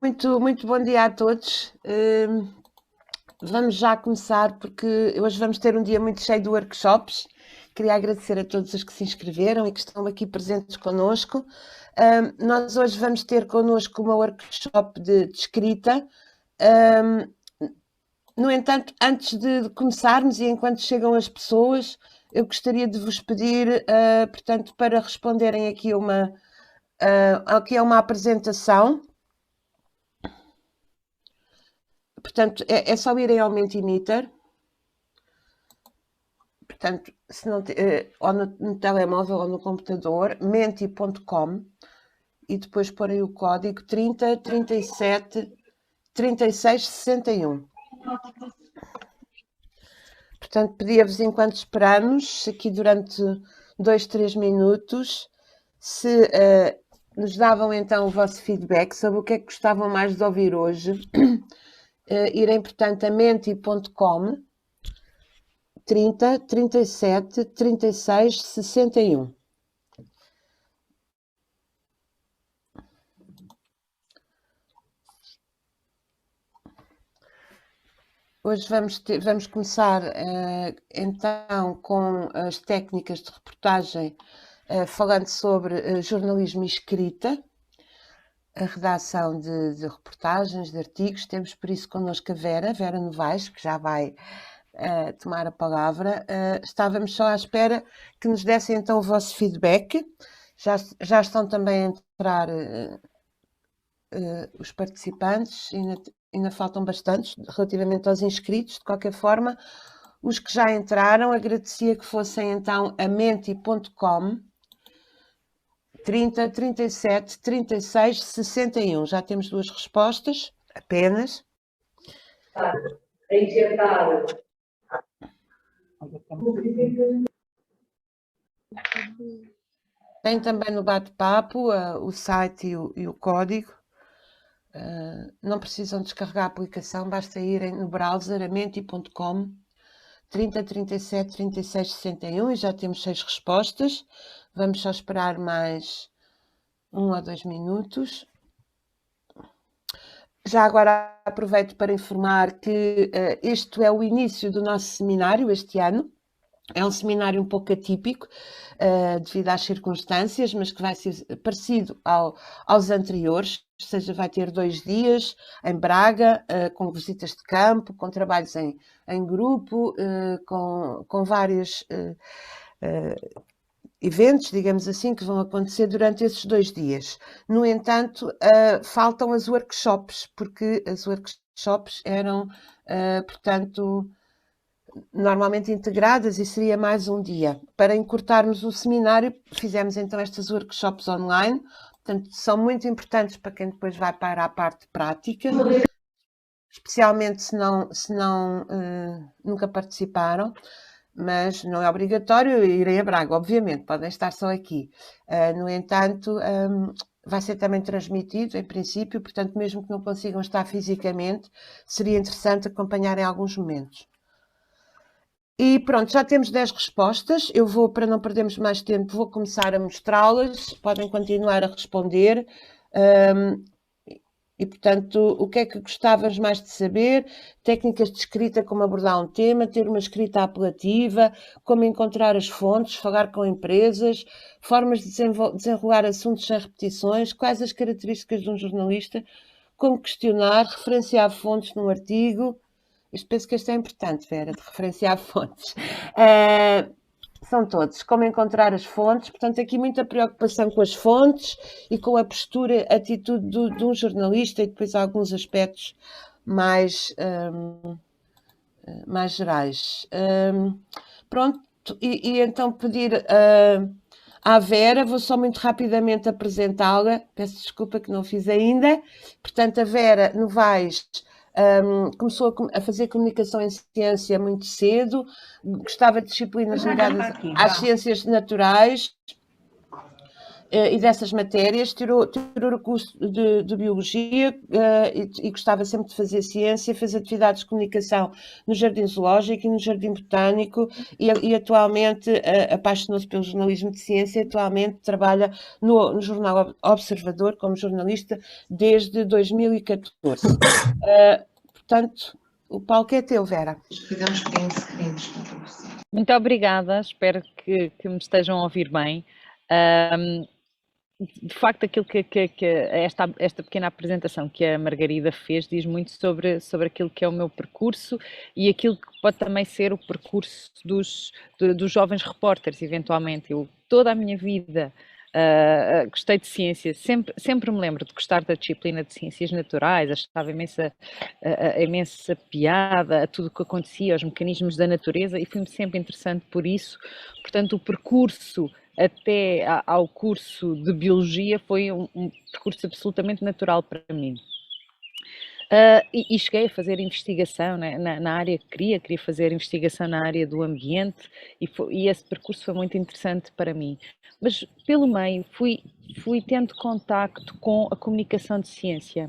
Muito bom dia a todos. Vamos já começar porque hoje vamos ter um dia muito cheio de workshops. Queria agradecer a todos os que se inscreveram e que estão aqui presentes connosco. Nós hoje vamos ter connosco uma workshop de escrita. No entanto, antes de começarmos e enquanto chegam as pessoas, eu gostaria de vos pedir, portanto, para responderem aqui a uma apresentação. Portanto, é só irem ao Mentimeter. Portanto, se não, ou no telemóvel ou no computador, menti.com, e depois porem o código 30 37 36 61. Portanto, pedia-vos, enquanto esperamos, aqui durante 2-3 minutos, se nos davam então o vosso feedback sobre o que é que gostavam mais de ouvir hoje. Irem, portanto, a menti.com 30 37 36 61. Hoje vamos começar então com as técnicas de reportagem, falando sobre jornalismo e escrita, a redação de reportagens, de artigos. Temos por isso connosco a Vera Novaes, que já vai tomar a palavra. Estávamos só à espera que nos dessem então o vosso feedback. Já estão também a entrar os participantes, ainda faltam bastantes relativamente aos inscritos. De qualquer forma, os que já entraram, agradecia que fossem então a menti.com 30 37 36 61. Já temos 2 respostas apenas. Tem também no bate-papo o site e o código. Não precisam descarregar a aplicação, basta irem no browser a menti.com 30 37 36 61 e já temos 6 respostas. Vamos só esperar mais 1 a 2 minutos. Já agora aproveito para informar que este é o início do nosso seminário este ano. É um seminário um pouco atípico, devido às circunstâncias, mas que vai ser parecido aos anteriores, ou seja, vai ter 2 dias em Braga, com visitas de campo, com trabalhos em grupo, com vários eventos, digamos assim, que vão acontecer durante esses 2 dias. No entanto, faltam as workshops, porque as workshops eram, portanto, normalmente integradas e seria mais um dia. Para encurtarmos o seminário, fizemos então estas workshops online, portanto, são muito importantes para quem depois vai para a parte prática, especialmente se não nunca participaram, mas não é obrigatório irem a Braga, obviamente, podem estar só aqui. No entanto, vai ser também transmitido, em princípio, portanto, mesmo que não consigam estar fisicamente, seria interessante acompanhar em alguns momentos. E pronto, já temos 10 respostas. Eu vou, para não perdermos mais tempo, vou começar a mostrá-las. Podem continuar a responder. E, portanto, o que é que gostavas mais de saber? Técnicas de escrita, como abordar um tema, ter uma escrita apelativa, como encontrar as fontes, falar com empresas, formas de desenrolar assuntos sem repetições, quais as características de um jornalista, como questionar, referenciar fontes num artigo. Eu penso que este é importante, Vera, de referenciar fontes. São todos. Como encontrar as fontes. Portanto, aqui muita preocupação com as fontes e com a postura, a atitude de um jornalista e depois alguns aspectos mais gerais. Pronto, e então pedir à Vera, vou só muito rapidamente apresentá-la, peço desculpa que não fiz ainda. Portanto, a Vera Novaes começou a fazer comunicação em ciência muito cedo, gostava de disciplinas ligadas às ciências naturais, e dessas matérias, tirou o curso de Biologia e gostava sempre de fazer ciência, fez atividades de comunicação no Jardim Zoológico e no Jardim Botânico e atualmente apaixonou-se pelo jornalismo de ciência e atualmente trabalha no Jornal Observador como jornalista desde 2014. Portanto, o palco é teu, Vera. Fizemos pequenos screens para o professor. Muito obrigada, espero que me estejam a ouvir bem. De facto, aquilo que esta pequena apresentação que a Margarida fez diz muito sobre aquilo que é o meu percurso e aquilo que pode também ser o percurso dos jovens repórteres, eventualmente. Eu, toda a minha vida, gostei de ciência, sempre me lembro de gostar da disciplina de ciências naturais, achava imensa piada a tudo o que acontecia, aos mecanismos da natureza, e fui-me sempre interessante por isso. Portanto, o percurso até ao curso de Biologia foi um percurso absolutamente natural para mim. E cheguei a fazer investigação, né, na área que queria fazer investigação na área do ambiente e esse percurso foi muito interessante para mim. Mas pelo meio fui tendo contacto com a comunicação de ciência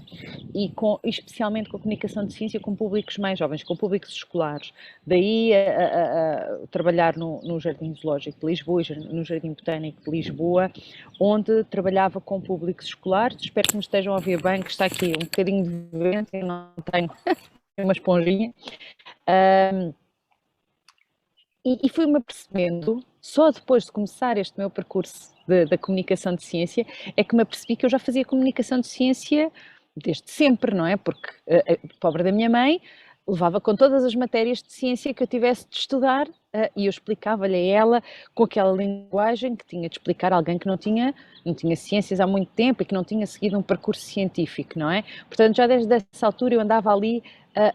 e especialmente com a comunicação de ciência com públicos mais jovens, com públicos escolares. Daí a trabalhar no Jardim Zoológico de Lisboa e no Jardim Botânico de Lisboa, onde trabalhava com públicos escolares. Espero que me estejam a ouvir bem, que está aqui um bocadinho de vento, eu não tenho uma esponjinha. E fui-me apercebendo, só depois de começar este meu percurso da comunicação de ciência, é que me apercebi que eu já fazia comunicação de ciência desde sempre, não é? Porque pobre da minha mãe, levava com todas as matérias de ciência que eu tivesse de estudar e eu explicava-lhe a ela com aquela linguagem que tinha de explicar a alguém que não tinha ciências há muito tempo e que não tinha seguido um percurso científico, não é? Portanto, já desde essa altura eu andava ali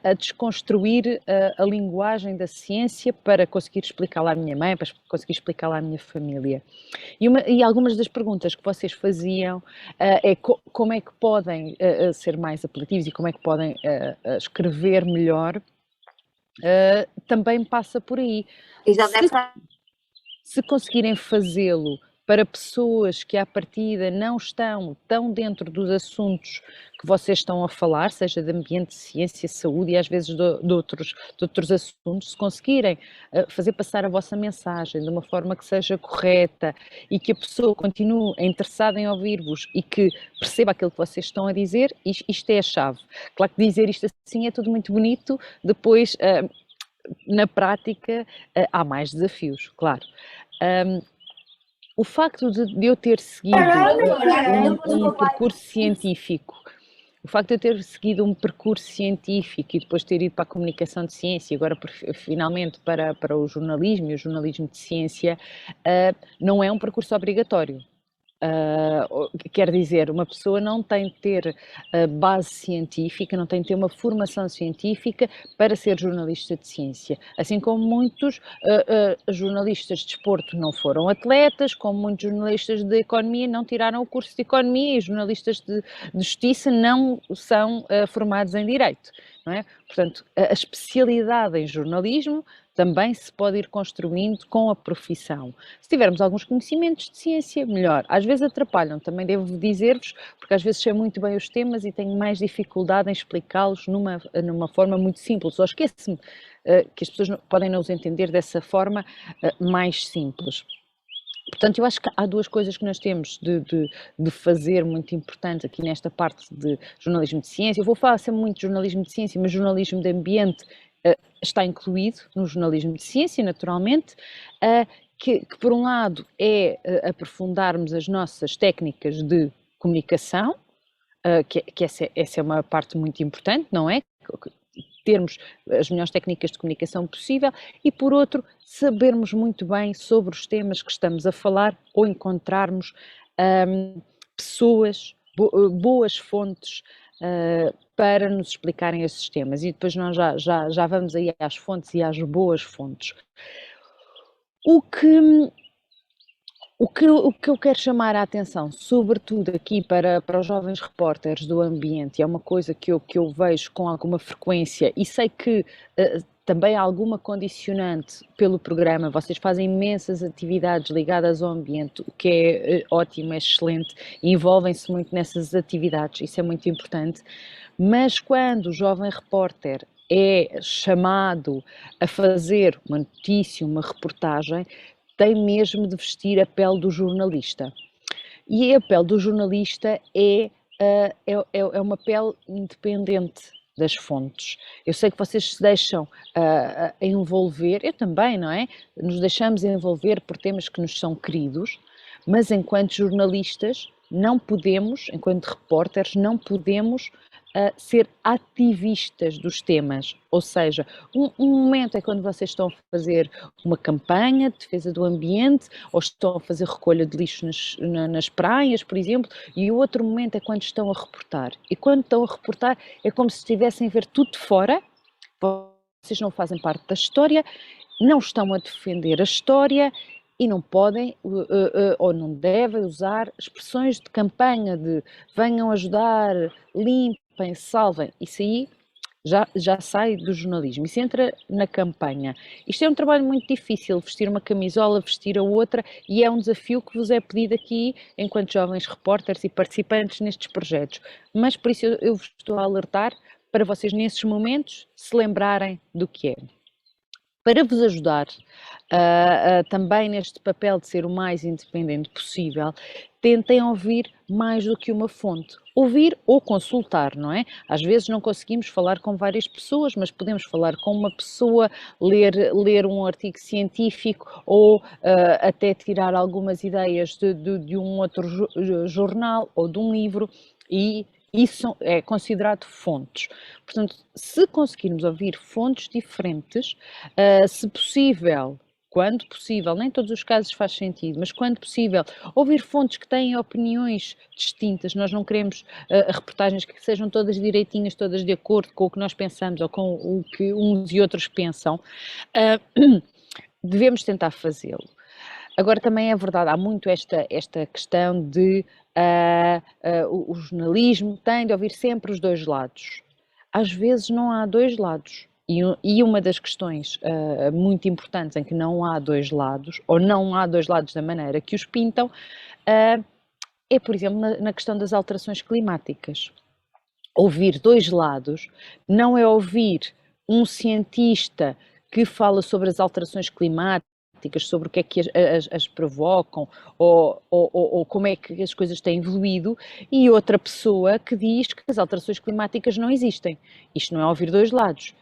a desconstruir a linguagem da ciência para conseguir explicá-la à minha mãe, para conseguir explicá-la à minha família. E algumas das perguntas que vocês faziam é como é que podem ser mais apelativos e como é que podem escrever melhor, também passa por aí. Se conseguirem fazê-lo para pessoas que à partida não estão tão dentro dos assuntos que vocês estão a falar, seja de ambiente, ciência, saúde e às vezes de outros assuntos, se conseguirem fazer passar a vossa mensagem de uma forma que seja correta e que a pessoa continue interessada em ouvir-vos e que perceba aquilo que vocês estão a dizer, isto é a chave. Claro que dizer isto assim é tudo muito bonito, depois na prática há mais desafios, claro. O facto de eu ter seguido um percurso científico, e depois ter ido para a comunicação de ciência e agora finalmente para o jornalismo e o jornalismo de ciência, não é um percurso obrigatório. Quer dizer, uma pessoa não tem de ter base científica, não tem de ter uma formação científica para ser jornalista de ciência. Assim como muitos jornalistas de desporto não foram atletas, como muitos jornalistas de economia não tiraram o curso de economia e jornalistas de justiça não são formados em direito, não é? Portanto, a especialidade em jornalismo também se pode ir construindo com a profissão. Se tivermos alguns conhecimentos de ciência, melhor. Às vezes atrapalham, também devo dizer-vos, porque às vezes sei muito bem os temas e tenho mais dificuldade em explicá-los numa forma muito simples. Ou esqueço-me que as pessoas podem não os entender dessa forma mais simples. Portanto, eu acho que há duas coisas que nós temos de fazer muito importantes aqui nesta parte de jornalismo de ciência. Eu vou falar sempre muito de jornalismo de ciência, mas jornalismo de ambiente está incluído no jornalismo de ciência, naturalmente, que por um lado é aprofundarmos as nossas técnicas de comunicação, que essa é uma parte muito importante, não é? Termos as melhores técnicas de comunicação possível e, por outro, sabermos muito bem sobre os temas que estamos a falar ou encontrarmos pessoas, boas fontes para nos explicarem esses temas. E depois nós já vamos aí às fontes e às boas fontes. O que eu quero chamar a atenção, sobretudo aqui para os jovens repórteres do ambiente, é uma coisa que eu vejo com alguma frequência e sei que também há alguma condicionante pelo programa, vocês fazem imensas atividades ligadas ao ambiente, o que é ótimo, é excelente, e envolvem-se muito nessas atividades, isso é muito importante, mas quando o jovem repórter é chamado a fazer uma notícia, uma reportagem, tem mesmo de vestir a pele do jornalista. E a pele do jornalista é uma pele independente das fontes. Eu sei que vocês se deixam envolver, eu também, não é? Nos deixamos envolver por temas que nos são queridos, mas enquanto jornalistas não podemos, enquanto repórteres, não podemos ser ativistas dos temas, ou seja, um momento é quando vocês estão a fazer uma campanha de defesa do ambiente ou estão a fazer recolha de lixo nas praias, por exemplo, e o outro momento é quando estão a reportar. E quando estão a reportar é como se estivessem a ver tudo de fora, vocês não fazem parte da história, não estão a defender a história e não podem ou não devem usar expressões de campanha de venham ajudar, limpem, salvem. Isso aí já sai do jornalismo, isso entra na campanha. Isto é um trabalho muito difícil, vestir uma camisola, vestir a outra, e é um desafio que vos é pedido aqui, enquanto jovens repórteres e participantes nestes projetos. Mas por isso eu vos estou a alertar para vocês nesses momentos se lembrarem do que é. Para vos ajudar também neste papel de ser o mais independente possível, tentem ouvir mais do que uma fonte. Ouvir ou consultar, não é? Às vezes não conseguimos falar com várias pessoas, mas podemos falar com uma pessoa, ler um artigo científico ou até tirar algumas ideias de um outro jornal ou de um livro, e isso é considerado fontes. Portanto, se conseguirmos ouvir fontes diferentes, se possível, quando possível, nem todos os casos faz sentido, mas quando possível, ouvir fontes que têm opiniões distintas. Nós não queremos reportagens que sejam todas direitinhas, todas de acordo com o que nós pensamos ou com o que uns e outros pensam. Devemos tentar fazê-lo. Agora também é verdade, há muito esta questão de o jornalismo tem de ouvir sempre os dois lados. Às vezes não há dois lados. E uma das questões muito importantes em que não há dois lados, ou não há dois lados da maneira que os pintam, é, por exemplo, na questão das alterações climáticas. Ouvir dois lados não é ouvir um cientista que fala sobre as alterações climáticas, sobre o que é que as provocam ou como é que as coisas têm evoluído, e outra pessoa que diz que as alterações climáticas não existem. Isto não é ouvir dois lados.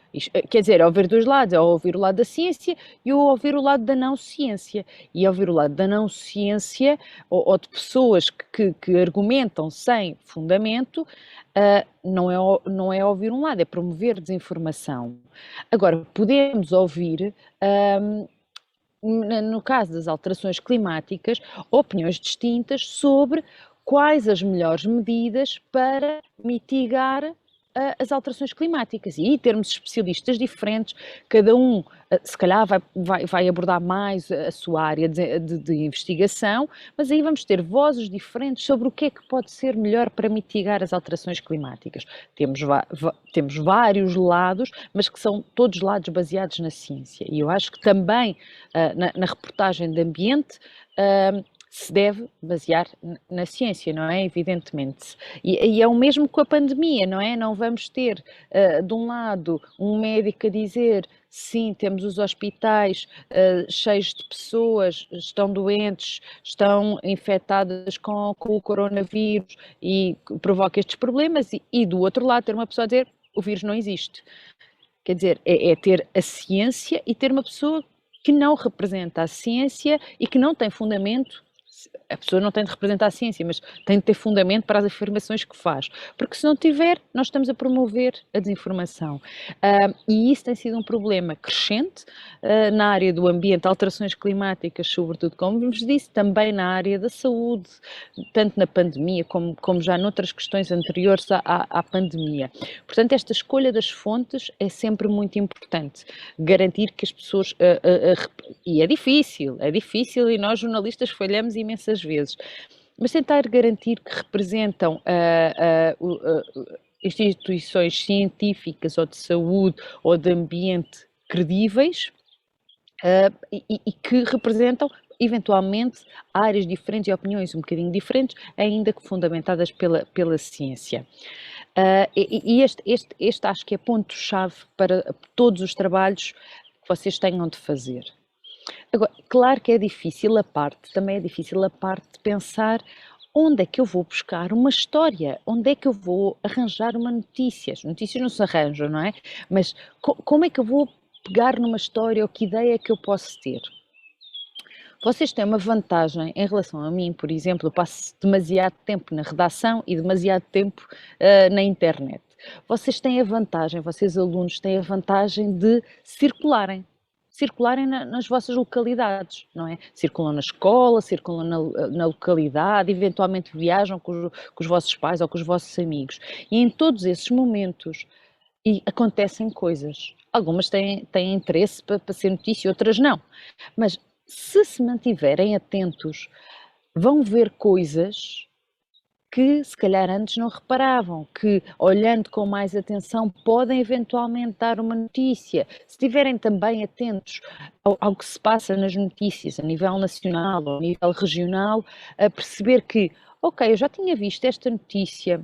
Quer dizer, é ouvir dois lados, é ouvir o lado da ciência e ouvir o lado da não-ciência. E ouvir o lado da não-ciência ou de pessoas que argumentam sem fundamento, não é ouvir um lado, é promover desinformação. Agora, podemos ouvir, no caso das alterações climáticas, opiniões distintas sobre quais as melhores medidas para mitigar as alterações climáticas, e aí termos especialistas diferentes, cada um se calhar vai abordar mais a sua área de investigação, mas aí vamos ter vozes diferentes sobre o que é que pode ser melhor para mitigar as alterações climáticas. Temos vários lados, mas que são todos lados baseados na ciência, e eu acho que também na reportagem de ambiente se deve basear na ciência, não é? Evidentemente. E é o mesmo com a pandemia, não é? Não vamos ter, de um lado, um médico a dizer sim, temos os hospitais cheios de pessoas, estão doentes, estão infectadas com o coronavírus e provoca estes problemas, e do outro lado ter uma pessoa a dizer o vírus não existe. Quer dizer, é ter a ciência e ter uma pessoa que não representa a ciência e que não tem fundamento. A pessoa não tem de representar a ciência, mas tem de ter fundamento para as afirmações que faz, porque se não tiver, nós estamos a promover a desinformação. E isso tem sido um problema crescente na área do ambiente, alterações climáticas, sobretudo, como vos disse, também na área da saúde, tanto na pandemia como já noutras questões anteriores à pandemia. Portanto, esta escolha das fontes é sempre muito importante, garantir que as pessoas... e é difícil, e nós jornalistas falhamos imensas vezes, mas tentar garantir que representam instituições científicas ou de saúde ou de ambiente credíveis e que representam eventualmente áreas diferentes e opiniões um bocadinho diferentes, ainda que fundamentadas pela ciência. E este acho que é ponto-chave para todos os trabalhos que vocês tenham de fazer. Agora, claro que é difícil também é difícil a parte de pensar onde é que eu vou buscar uma história, onde é que eu vou arranjar uma notícia. As notícias não se arranjam, não é? Mas como é que eu vou pegar numa história ou que ideia é que eu posso ter? Vocês têm uma vantagem em relação a mim, por exemplo, eu passo demasiado tempo na redação e demasiado tempo na internet. Vocês têm a vantagem, vocês alunos têm a vantagem de circularem nas vossas localidades, não é? Circulam na escola, circulam na localidade, eventualmente viajam com os vossos pais ou com os vossos amigos. E em todos esses momentos acontecem coisas. Algumas têm interesse para ser notícia, outras não. Mas se mantiverem atentos, vão ver coisas que se calhar antes não reparavam, que olhando com mais atenção podem eventualmente dar uma notícia. Se estiverem também atentos ao que se passa nas notícias a nível nacional ou a nível regional, a perceber que, ok, eu já tinha visto esta notícia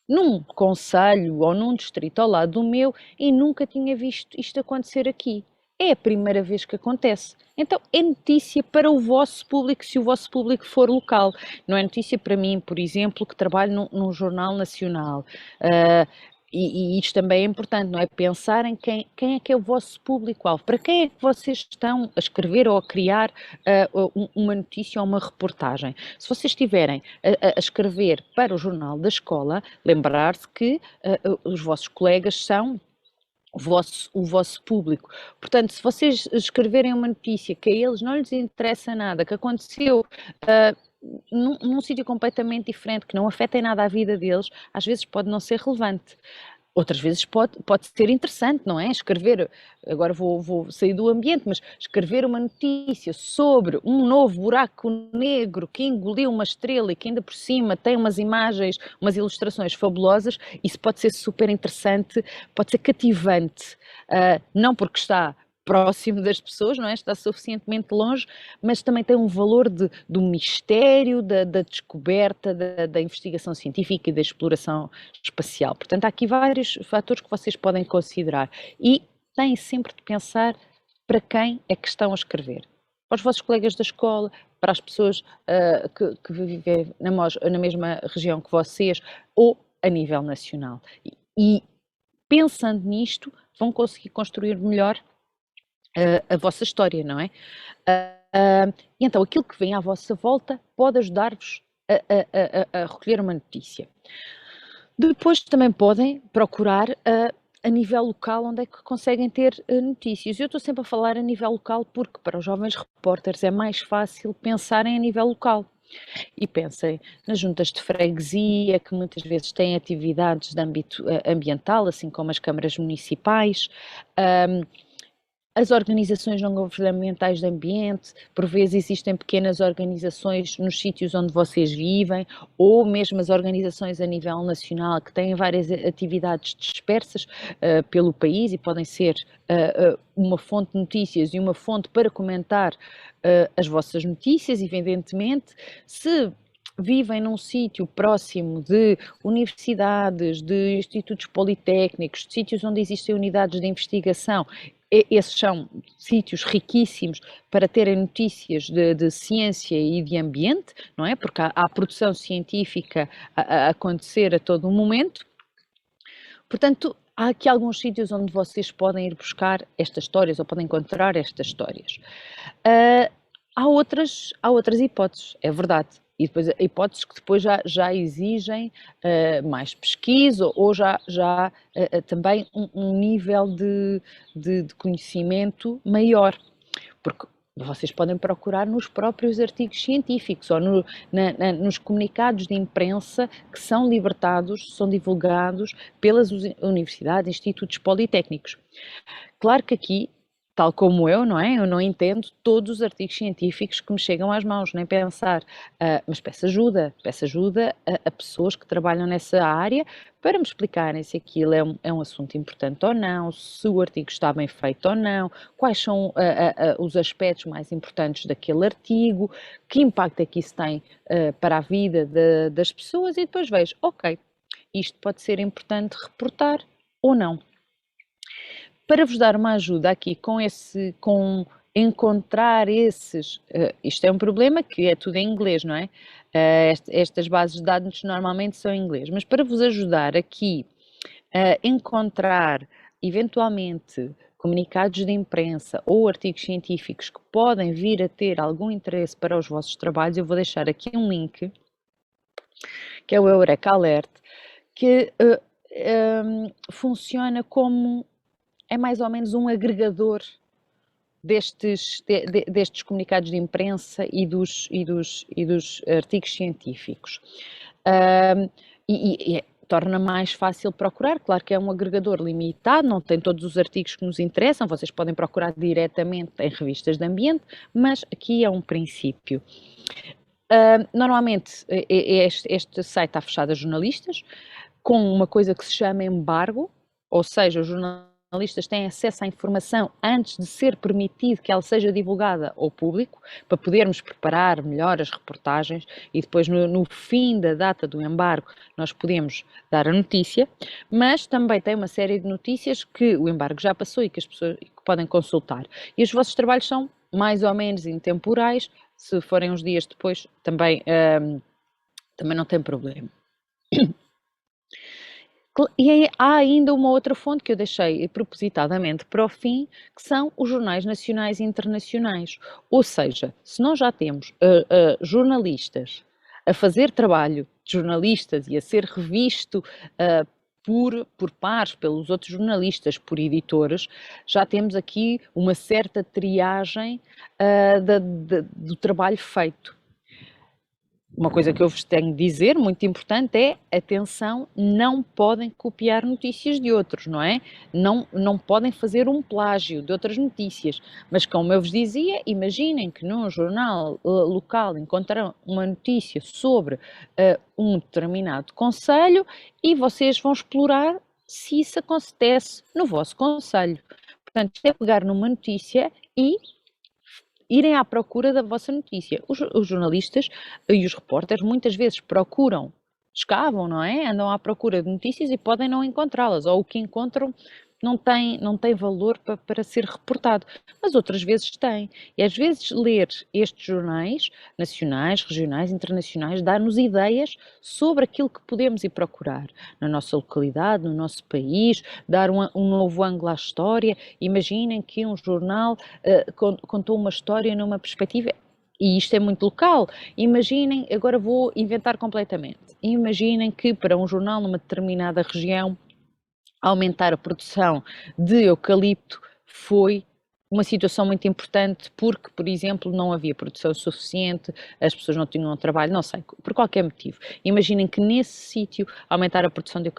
num concelho ou num distrito ao lado do meu e nunca tinha visto isto acontecer aqui. É a primeira vez que acontece. Então é notícia para o vosso público, se o vosso público for local. Não é notícia para mim, por exemplo, que trabalho num jornal nacional. E isto também é importante, não é? Pensar em quem é que é o vosso público-alvo. Para quem é que vocês estão a escrever ou a criar uma notícia ou uma reportagem? Se vocês estiverem a escrever para o jornal da escola, lembrar-se que os vossos colegas são o vosso público. Portanto, se vocês escreverem uma notícia que a eles não lhes interessa nada, que aconteceu num sítio completamente diferente, que não afeta em nada a vida deles, às vezes pode não ser relevante. Outras vezes pode ser interessante, não é? Escrever, agora vou sair do ambiente, mas escrever uma notícia sobre um novo buraco negro que engoliu uma estrela e que ainda por cima tem umas imagens, umas ilustrações fabulosas, isso pode ser super interessante, pode ser cativante, não porque está próximo das pessoas, não é? Está suficientemente longe, mas também tem um valor do mistério, da descoberta, da investigação científica e da exploração espacial. Portanto, há aqui vários fatores que vocês podem considerar e têm sempre de pensar para quem é que estão a escrever. Para os vossos colegas da escola, para as pessoas que vivem na mesma região que vocês ou a nível nacional. E pensando nisto, vão conseguir construir melhor a vossa história, não é? E então aquilo que vem à vossa volta pode ajudar-vos a recolher uma notícia. Depois também podem procurar a nível local onde é que conseguem ter notícias. Eu estou sempre a falar a nível local porque para os jovens repórteres é mais fácil pensarem a nível local. E pensem nas juntas de freguesia, que muitas vezes têm atividades de âmbito ambiental, assim como as câmaras municipais, as organizações não governamentais de ambiente, por vezes existem pequenas organizações nos sítios onde vocês vivem, ou mesmo as organizações a nível nacional que têm várias atividades dispersas pelo país e podem ser uma fonte de notícias e uma fonte para comentar as vossas notícias, evidentemente. Se vivem num sítio próximo de universidades, de institutos politécnicos, de sítios onde existem unidades de investigação, esses são sítios riquíssimos para terem notícias de ciência e de ambiente, não é? Porque há produção científica a acontecer a todo momento. Portanto, há aqui alguns sítios onde vocês podem ir buscar estas histórias ou podem encontrar estas histórias. Há outras hipóteses, é verdade. E depois hipóteses que depois já exigem mais pesquisa ou já também um nível de conhecimento maior, porque vocês podem procurar nos próprios artigos científicos ou nos comunicados de imprensa que são divulgados pelas universidades, institutos politécnicos. Claro que aqui tal como eu, não é? Eu não entendo todos os artigos científicos que me chegam às mãos, nem pensar. Mas peço ajuda a pessoas que trabalham nessa área para me explicarem se aquilo é um assunto importante ou não, se o artigo está bem feito ou não, quais são os aspectos mais importantes daquele artigo, que impacto é que isso tem para a vida das pessoas, e depois vejo, ok, isto pode ser importante reportar ou não. Para vos dar uma ajuda aqui com encontrar esses, isto é um problema que é tudo em inglês, não é? Estas bases de dados normalmente são em inglês, mas para vos ajudar aqui a encontrar eventualmente comunicados de imprensa ou artigos científicos que podem vir a ter algum interesse para os vossos trabalhos, eu vou deixar aqui um link, que é o Eureka Alert, que funciona como, é mais ou menos um agregador destes comunicados de imprensa e dos artigos científicos. Torna mais fácil procurar, claro que é um agregador limitado, não tem todos os artigos que nos interessam, vocês podem procurar diretamente em revistas de ambiente, mas aqui é um princípio. Normalmente este site está fechado a jornalistas, com uma coisa que se chama embargo, ou seja, os jornalistas têm acesso à informação antes de ser permitido que ela seja divulgada ao público, para podermos preparar melhor as reportagens e depois no fim da data do embargo nós podemos dar a notícia, mas também tem uma série de notícias que o embargo já passou e que as pessoas podem consultar. E os vossos trabalhos são mais ou menos intemporais, se forem uns dias depois também não tem problema. E há ainda uma outra fonte que eu deixei propositadamente para o fim, que são os jornais nacionais e internacionais. Ou seja, se nós já temos jornalistas a fazer trabalho de jornalistas e a ser revisto por pares, pelos outros jornalistas, por editores, já temos aqui uma certa triagem do trabalho feito. Uma coisa que eu vos tenho de dizer, muito importante, é, atenção, não podem copiar notícias de outros, não é? Não podem fazer um plágio de outras notícias. Mas, como eu vos dizia, imaginem que num jornal local encontraram uma notícia sobre um determinado concelho e vocês vão explorar se isso acontece no vosso concelho. Portanto, é pegar numa notícia e irem à procura da vossa notícia. Os jornalistas e os repórteres muitas vezes procuram, escavam, não é? Andam à procura de notícias e podem não encontrá-las, ou o que encontram não tem valor para ser reportado, mas outras vezes tem. E às vezes ler estes jornais, nacionais, regionais, internacionais, dá-nos ideias sobre aquilo que podemos ir procurar na nossa localidade, no nosso país, dar um novo ângulo à história. Imaginem que um jornal contou uma história numa perspectiva, e isto é muito local. Imaginem, agora vou inventar completamente, imaginem que para um jornal numa determinada região aumentar a produção de eucalipto foi uma situação muito importante porque, por exemplo, não havia produção suficiente, as pessoas não tinham trabalho, não sei, por qualquer motivo. Imaginem que nesse sítio aumentar a produção de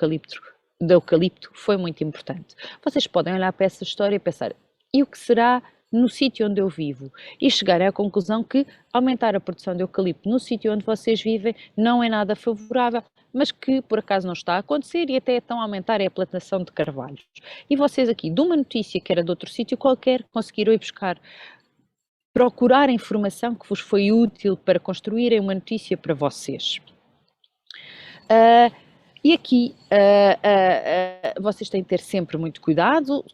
eucalipto foi muito importante. Vocês podem olhar para essa história e pensar, e o que será no sítio onde eu vivo? E chegarem à conclusão que aumentar a produção de eucalipto no sítio onde vocês vivem não é nada favorável, mas que por acaso não está a acontecer e até estão a aumentar a plantação de carvalhos. E vocês aqui, de uma notícia que era de outro sítio qualquer, conseguiram ir buscar, procurar a informação que vos foi útil para construírem uma notícia para vocês. E aqui vocês têm de ter sempre muito cuidado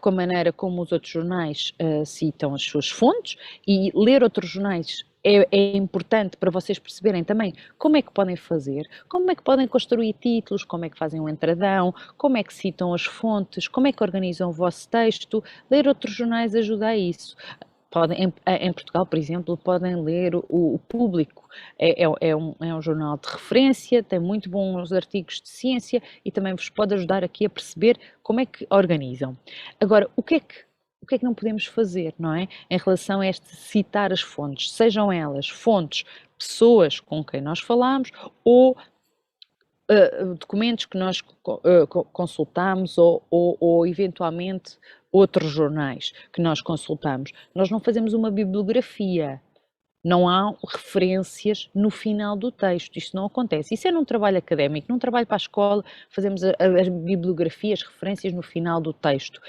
com a maneira como os outros jornais citam as suas fontes, e ler outros jornais é importante para vocês perceberem também como é que podem fazer, como é que podem construir títulos, como é que fazem um entradão, como é que citam as fontes, como é que organizam o vosso texto. Ler outros jornais ajuda a isso. Em Portugal, por exemplo, podem ler o Público, é um jornal de referência, tem muito bons artigos de ciência e também vos pode ajudar aqui a perceber como é que organizam. Agora, o que é que não podemos fazer, não é? Em relação a citar as fontes, sejam elas fontes, pessoas com quem nós falamos ou documentos que nós consultamos ou eventualmente outros jornais que nós consultamos. Nós não fazemos uma bibliografia. Não há referências no final do texto, isto não acontece. Isso é num trabalho académico, num trabalho para a escola, fazemos as bibliografias, referências no final do texto.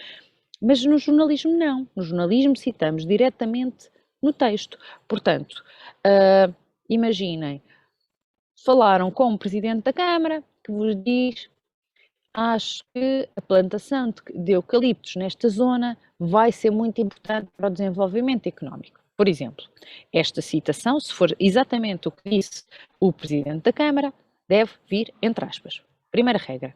Mas no jornalismo não, no jornalismo citamos diretamente no texto. Portanto, imaginem, falaram com o Presidente da Câmara, que vos diz: acho que a plantação de eucaliptos nesta zona vai ser muito importante para o desenvolvimento económico. Por exemplo, esta citação, se for exatamente o que disse o Presidente da Câmara, deve vir entre aspas. Primeira regra.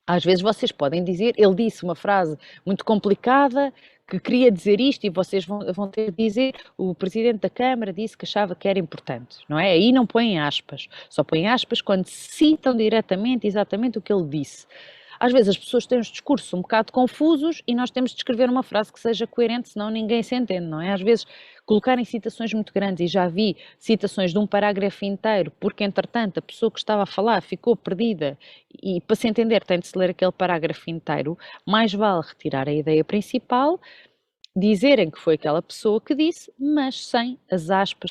Às vezes vocês podem dizer, ele disse uma frase muito complicada, que queria dizer isto, e vocês vão ter de dizer, o Presidente da Câmara disse que achava que era importante, não é? Aí não põem aspas, só põem aspas quando citam diretamente exatamente o que ele disse. Às vezes as pessoas têm os discursos um bocado confusos e nós temos de escrever uma frase que seja coerente, senão ninguém se entende, não é? Às vezes colocarem citações muito grandes, e já vi citações de um parágrafo inteiro, porque entretanto a pessoa que estava a falar ficou perdida e para se entender tem de se ler aquele parágrafo inteiro, mais vale retirar a ideia principal, dizerem que foi aquela pessoa que disse, mas sem as aspas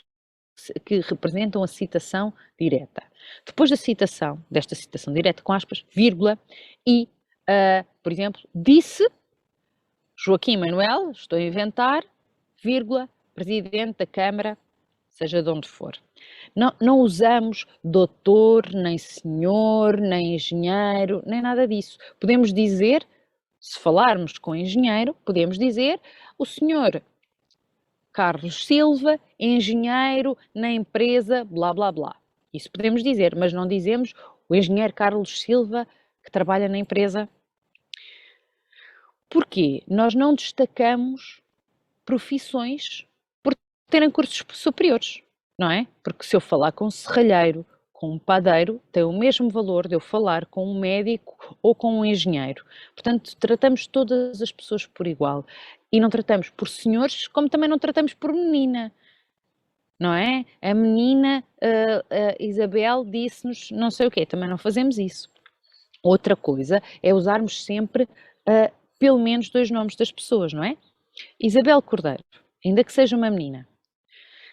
que representam a citação direta. Depois desta citação direta com aspas, vírgula, e, por exemplo, disse Joaquim Manuel, estou a inventar, vírgula, Presidente da Câmara, seja de onde for. Não usamos doutor, nem senhor, nem engenheiro, nem nada disso. Podemos dizer, se falarmos com engenheiro, podemos dizer o senhor Carlos Silva, engenheiro na empresa blá blá blá. Isso podemos dizer, mas não dizemos o engenheiro Carlos Silva que trabalha na empresa. Porquê? Nós não destacamos profissões por terem cursos superiores, não é? Porque se eu falar com um serralheiro, com um padeiro, tem o mesmo valor de eu falar com um médico ou com um engenheiro. Portanto, tratamos todas as pessoas por igual. E não tratamos por senhores, como também não tratamos por menina, não é? A menina Isabel disse-nos não sei o quê, também não fazemos isso. Outra coisa é usarmos sempre pelo menos 2 nomes das pessoas, não é? Isabel Cordeiro, ainda que seja uma menina.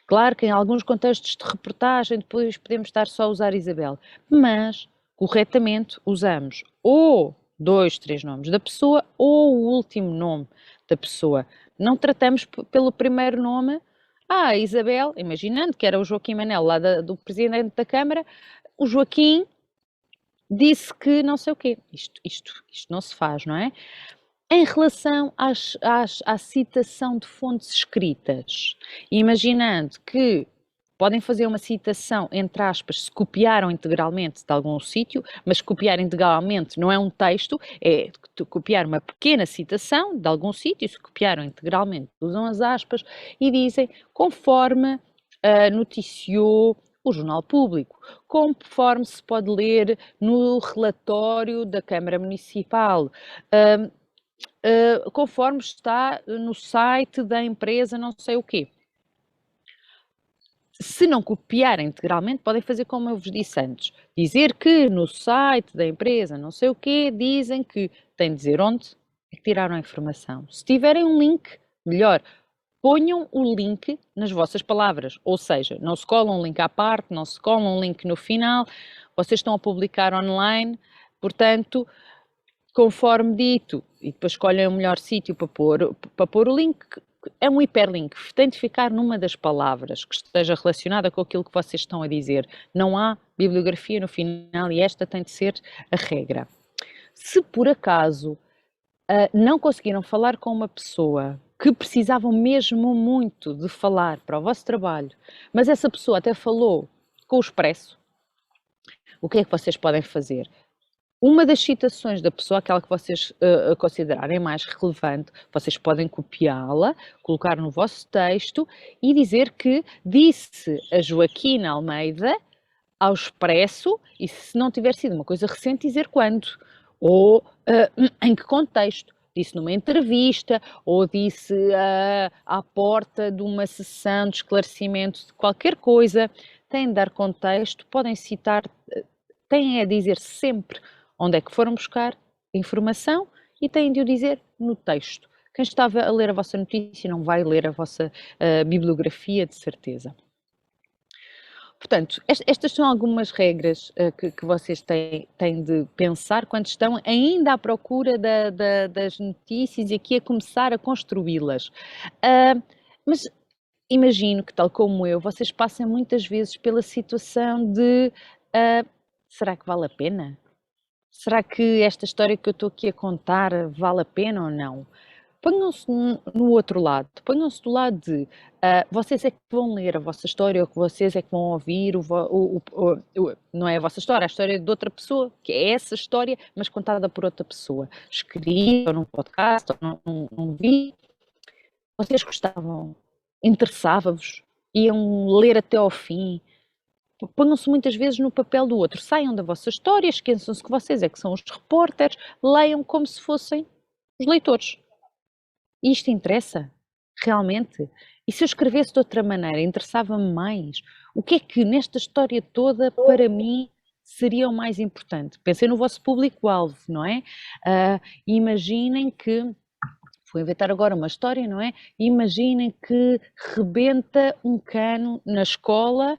Claro que em alguns contextos de reportagem depois podemos estar só a usar Isabel, mas corretamente usamos ou 2, 3 nomes da pessoa ou o último nome da pessoa. Não tratamos pelo primeiro nome. Isabel, imaginando que era o Joaquim Manel lá do Presidente da Câmara, o Joaquim disse que não sei o quê. Isto não se faz, não é? Em relação à citação de fontes escritas, imaginando que podem fazer uma citação, entre aspas, se copiaram integralmente de algum sítio, mas copiar integralmente não é um texto, é copiar uma pequena citação de algum sítio, se copiaram integralmente, usam as aspas e dizem conforme noticiou o Jornal Público, conforme se pode ler no relatório da Câmara Municipal, conforme está no site da empresa não sei o quê. Se não copiarem integralmente, podem fazer como eu vos disse antes. Dizer que no site da empresa não sei o quê, dizem que tem de dizer onde é que tiraram a informação. Se tiverem um link, melhor. Ponham o link nas vossas palavras, ou seja, não se colam um link à parte, não se colam um link no final, vocês estão a publicar online, portanto, conforme dito, e depois escolhem o melhor sítio para pôr o link, é um hiperlink, tem de ficar numa das palavras que esteja relacionada com aquilo que vocês estão a dizer. Não há bibliografia no final e esta tem de ser a regra. Se por acaso não conseguiram falar com uma pessoa que precisavam mesmo muito de falar para o vosso trabalho, mas essa pessoa até falou com o Expresso, o que é que vocês podem fazer? Uma das citações da pessoa, aquela que vocês considerarem mais relevante, vocês podem copiá-la, colocar no vosso texto e dizer que disse a Joaquina Almeida ao Expresso, e se não tiver sido uma coisa recente, dizer quando, ou em que contexto. Disse numa entrevista, ou disse à porta de uma sessão de esclarecimento de qualquer coisa. Têm de dar contexto, podem citar têm a dizer sempre onde é que foram buscar a informação e têm de o dizer no texto. Quem estava a ler a vossa notícia não vai ler a vossa bibliografia, de certeza. Portanto, estas são algumas regras que vocês têm de pensar quando estão ainda à procura das notícias e aqui a começar a construí-las. Mas imagino que, tal como eu, vocês passem muitas vezes pela situação de será que vale a pena? Será que esta história que eu estou aqui a contar vale a pena ou não? Ponham-se no outro lado, ponham-se do lado de vocês é que vão ler a vossa história, ou que vocês é que vão ouvir, não é a vossa história, a história de outra pessoa, que é essa história, mas contada por outra pessoa, escrita, ou num podcast, ou num vídeo. Vocês gostavam, interessava-vos, iam ler até ao fim. Ponham-se muitas vezes no papel do outro, saiam da vossa história, esqueçam-se que vocês é que são os repórteres, leiam como se fossem os leitores. E isto interessa? Realmente? E se eu escrevesse de outra maneira, interessava-me mais? O que é que nesta história toda, para mim, seria o mais importante? Pensem no vosso público-alvo, não é? Imaginem que, vou inventar agora uma história, não é? Imaginem que rebenta um cano na escola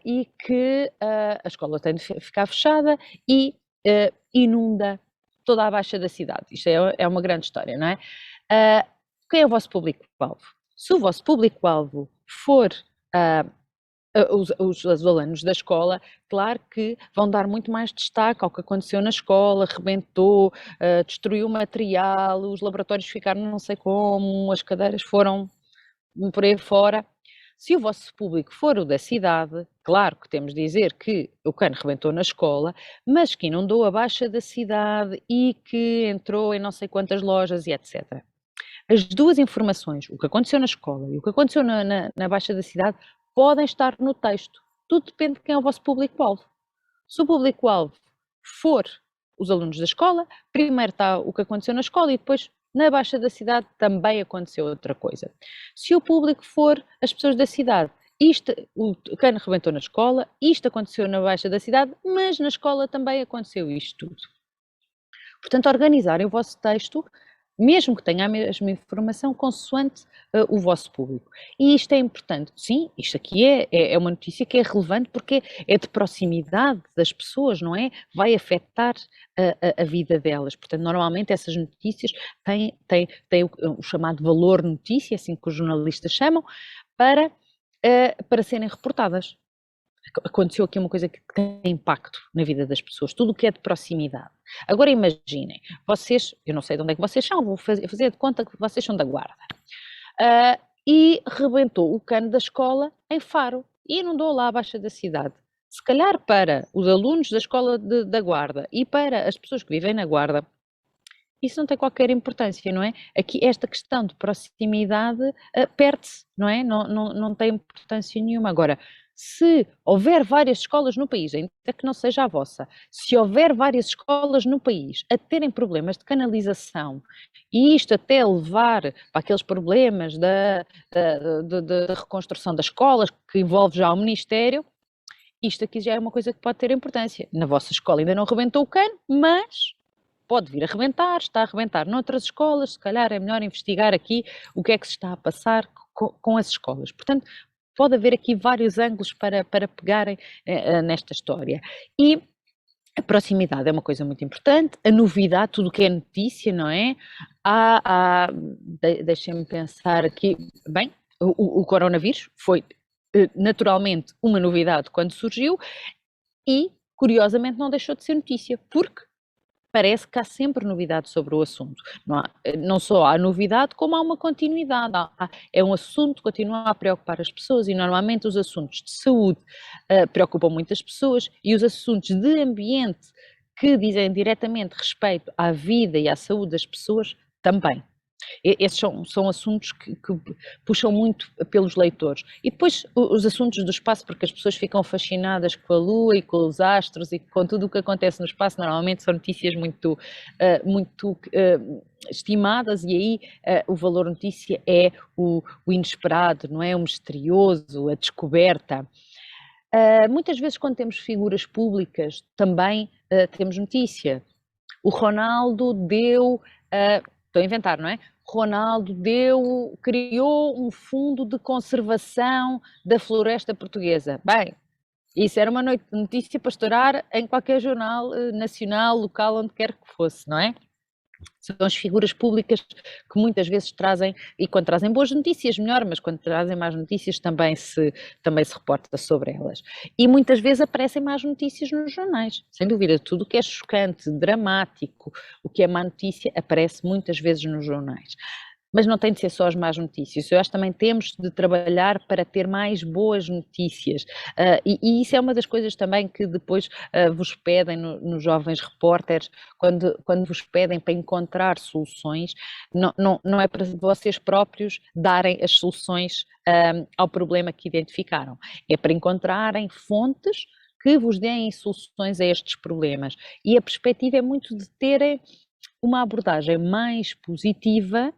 e que a escola tem de ficar fechada e inunda toda a baixa da cidade. Isto é uma grande história, não é? Quem é o vosso público-alvo? Se o vosso público-alvo for os alunos da escola, claro que vão dar muito mais destaque ao que aconteceu na escola, rebentou, destruiu material, os laboratórios ficaram não sei como, as cadeiras foram por aí fora. Se o vosso público for o da cidade, claro que temos de dizer que o cano rebentou na escola, mas que inundou a baixa da cidade e que entrou em não sei quantas lojas e etc. As duas informações, o que aconteceu na escola e o que aconteceu na baixa da cidade, podem estar no texto. Tudo depende de quem é o vosso público-alvo. Se o público-alvo for os alunos da escola, primeiro está o que aconteceu na escola e depois na baixa da cidade também aconteceu outra coisa. Se o público for as pessoas da cidade, o cano rebentou na escola, isto aconteceu na baixa da cidade, mas na escola também aconteceu isto tudo. Portanto, organizarem o vosso texto, mesmo que tenha a mesma informação, consoante o vosso público. E isto é importante. Sim, isto aqui é uma notícia que é relevante porque é de proximidade das pessoas, não é? Vai afetar a vida delas. Portanto, normalmente essas notícias têm o chamado valor notícia, assim que os jornalistas chamam, para serem reportadas. Aconteceu aqui uma coisa que tem impacto na vida das pessoas, tudo o que é de proximidade. Agora imaginem, vocês, eu não sei de onde é que vocês são, vou fazer de conta que vocês são da Guarda, e rebentou o cano da escola em Faro e inundou lá a baixa da cidade. Se calhar para os alunos da escola da Guarda e para as pessoas que vivem na Guarda, isso não tem qualquer importância, não é? Aqui esta questão de proximidade perde-se, não é? Não tem importância nenhuma. Agora, se houver várias escolas no país, ainda que não seja a vossa, se houver várias escolas no país a terem problemas de canalização e isto até levar para aqueles problemas da reconstrução das escolas, que envolve já o Ministério, isto aqui já é uma coisa que pode ter importância. Na vossa escola ainda não rebentou o cano, mas pode vir a rebentar, está a rebentar noutras escolas, se calhar é melhor investigar aqui o que é que se está a passar com as escolas. Portanto, pode haver aqui vários ângulos para pegarem nesta história. E a proximidade é uma coisa muito importante, a novidade, tudo o que é notícia, não é? Deixem-me pensar aqui, bem, o coronavírus foi naturalmente uma novidade quando surgiu e, curiosamente, não deixou de ser notícia, porque parece que há sempre novidade sobre o assunto. Não só há novidade, como há uma continuidade. É um assunto que continua a preocupar as pessoas e normalmente os assuntos de saúde preocupam muitas pessoas e os assuntos de ambiente que dizem diretamente respeito à vida e à saúde das pessoas também. Esses são assuntos que puxam muito pelos leitores. E depois os assuntos do espaço, porque as pessoas ficam fascinadas com a Lua e com os astros e com tudo o que acontece no espaço, normalmente são notícias muito estimadas e aí o valor notícia é o inesperado, não é? O misterioso, a descoberta. Muitas vezes quando temos figuras públicas também temos notícia. O Ronaldo deu, estou a inventar, não é? Ronaldo criou um fundo de conservação da floresta portuguesa. Bem, isso era uma notícia para estourar em qualquer jornal nacional, local, onde quer que fosse, não é? São as figuras públicas que muitas vezes trazem, e quando trazem boas notícias, melhor, mas quando trazem más notícias também se reporta sobre elas. E muitas vezes aparecem más notícias nos jornais, sem dúvida. Tudo o que é chocante, dramático, o que é má notícia, aparece muitas vezes nos jornais. Mas não tem de ser só as más notícias. Eu acho que também temos de trabalhar para ter mais boas notícias. E isso é uma das coisas também que depois vos pedem nos jovens repórteres, quando vos pedem para encontrar soluções, não é para vocês próprios darem as soluções ao problema que identificaram. É para encontrarem fontes que vos deem soluções a estes problemas. E a perspectiva é muito de terem uma abordagem mais positiva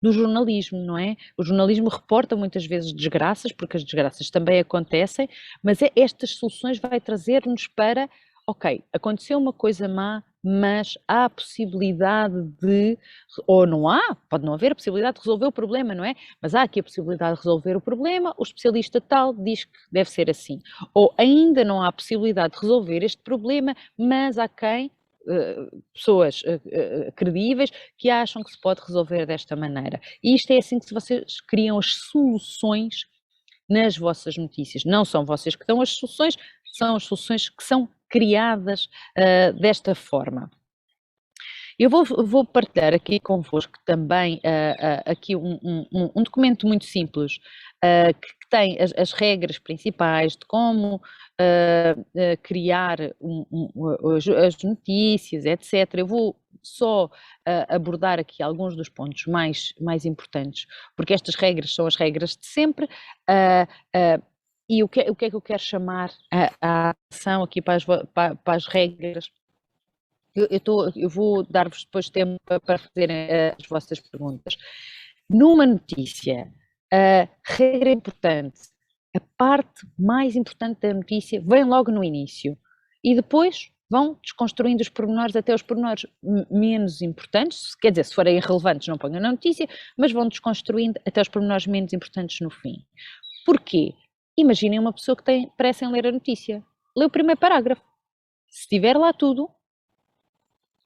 do jornalismo, não é? O jornalismo reporta muitas vezes desgraças, porque as desgraças também acontecem, mas estas soluções vai trazer-nos para, ok, aconteceu uma coisa má, mas há a possibilidade de, ou não há, pode não haver a possibilidade de resolver o problema, não é? Mas há aqui a possibilidade de resolver o problema, o especialista tal diz que deve ser assim. Ou ainda não há a possibilidade de resolver este problema, mas há quem pessoas credíveis que acham que se pode resolver desta maneira. E isto é assim que vocês criam as soluções nas vossas notícias. Não são vocês que dão as soluções, são as soluções que são criadas desta forma. Eu vou partilhar aqui convosco também aqui um documento muito simples que tem as regras principais de como criar as notícias, etc. Eu vou só abordar aqui alguns dos pontos mais importantes, porque estas regras são as regras de sempre. E o que é que eu quero chamar a ação aqui para as regras? Eu vou dar-vos depois tempo para fazerem as vossas perguntas. Numa notícia, a regra importante, a parte mais importante da notícia vem logo no início e depois vão desconstruindo os pormenores até os pormenores menos importantes, quer dizer, se forem irrelevantes não ponham na notícia, mas vão desconstruindo até os pormenores menos importantes no fim. Porquê? Imaginem uma pessoa que tem pressa em ler a notícia. Lê o primeiro parágrafo. Se tiver lá tudo,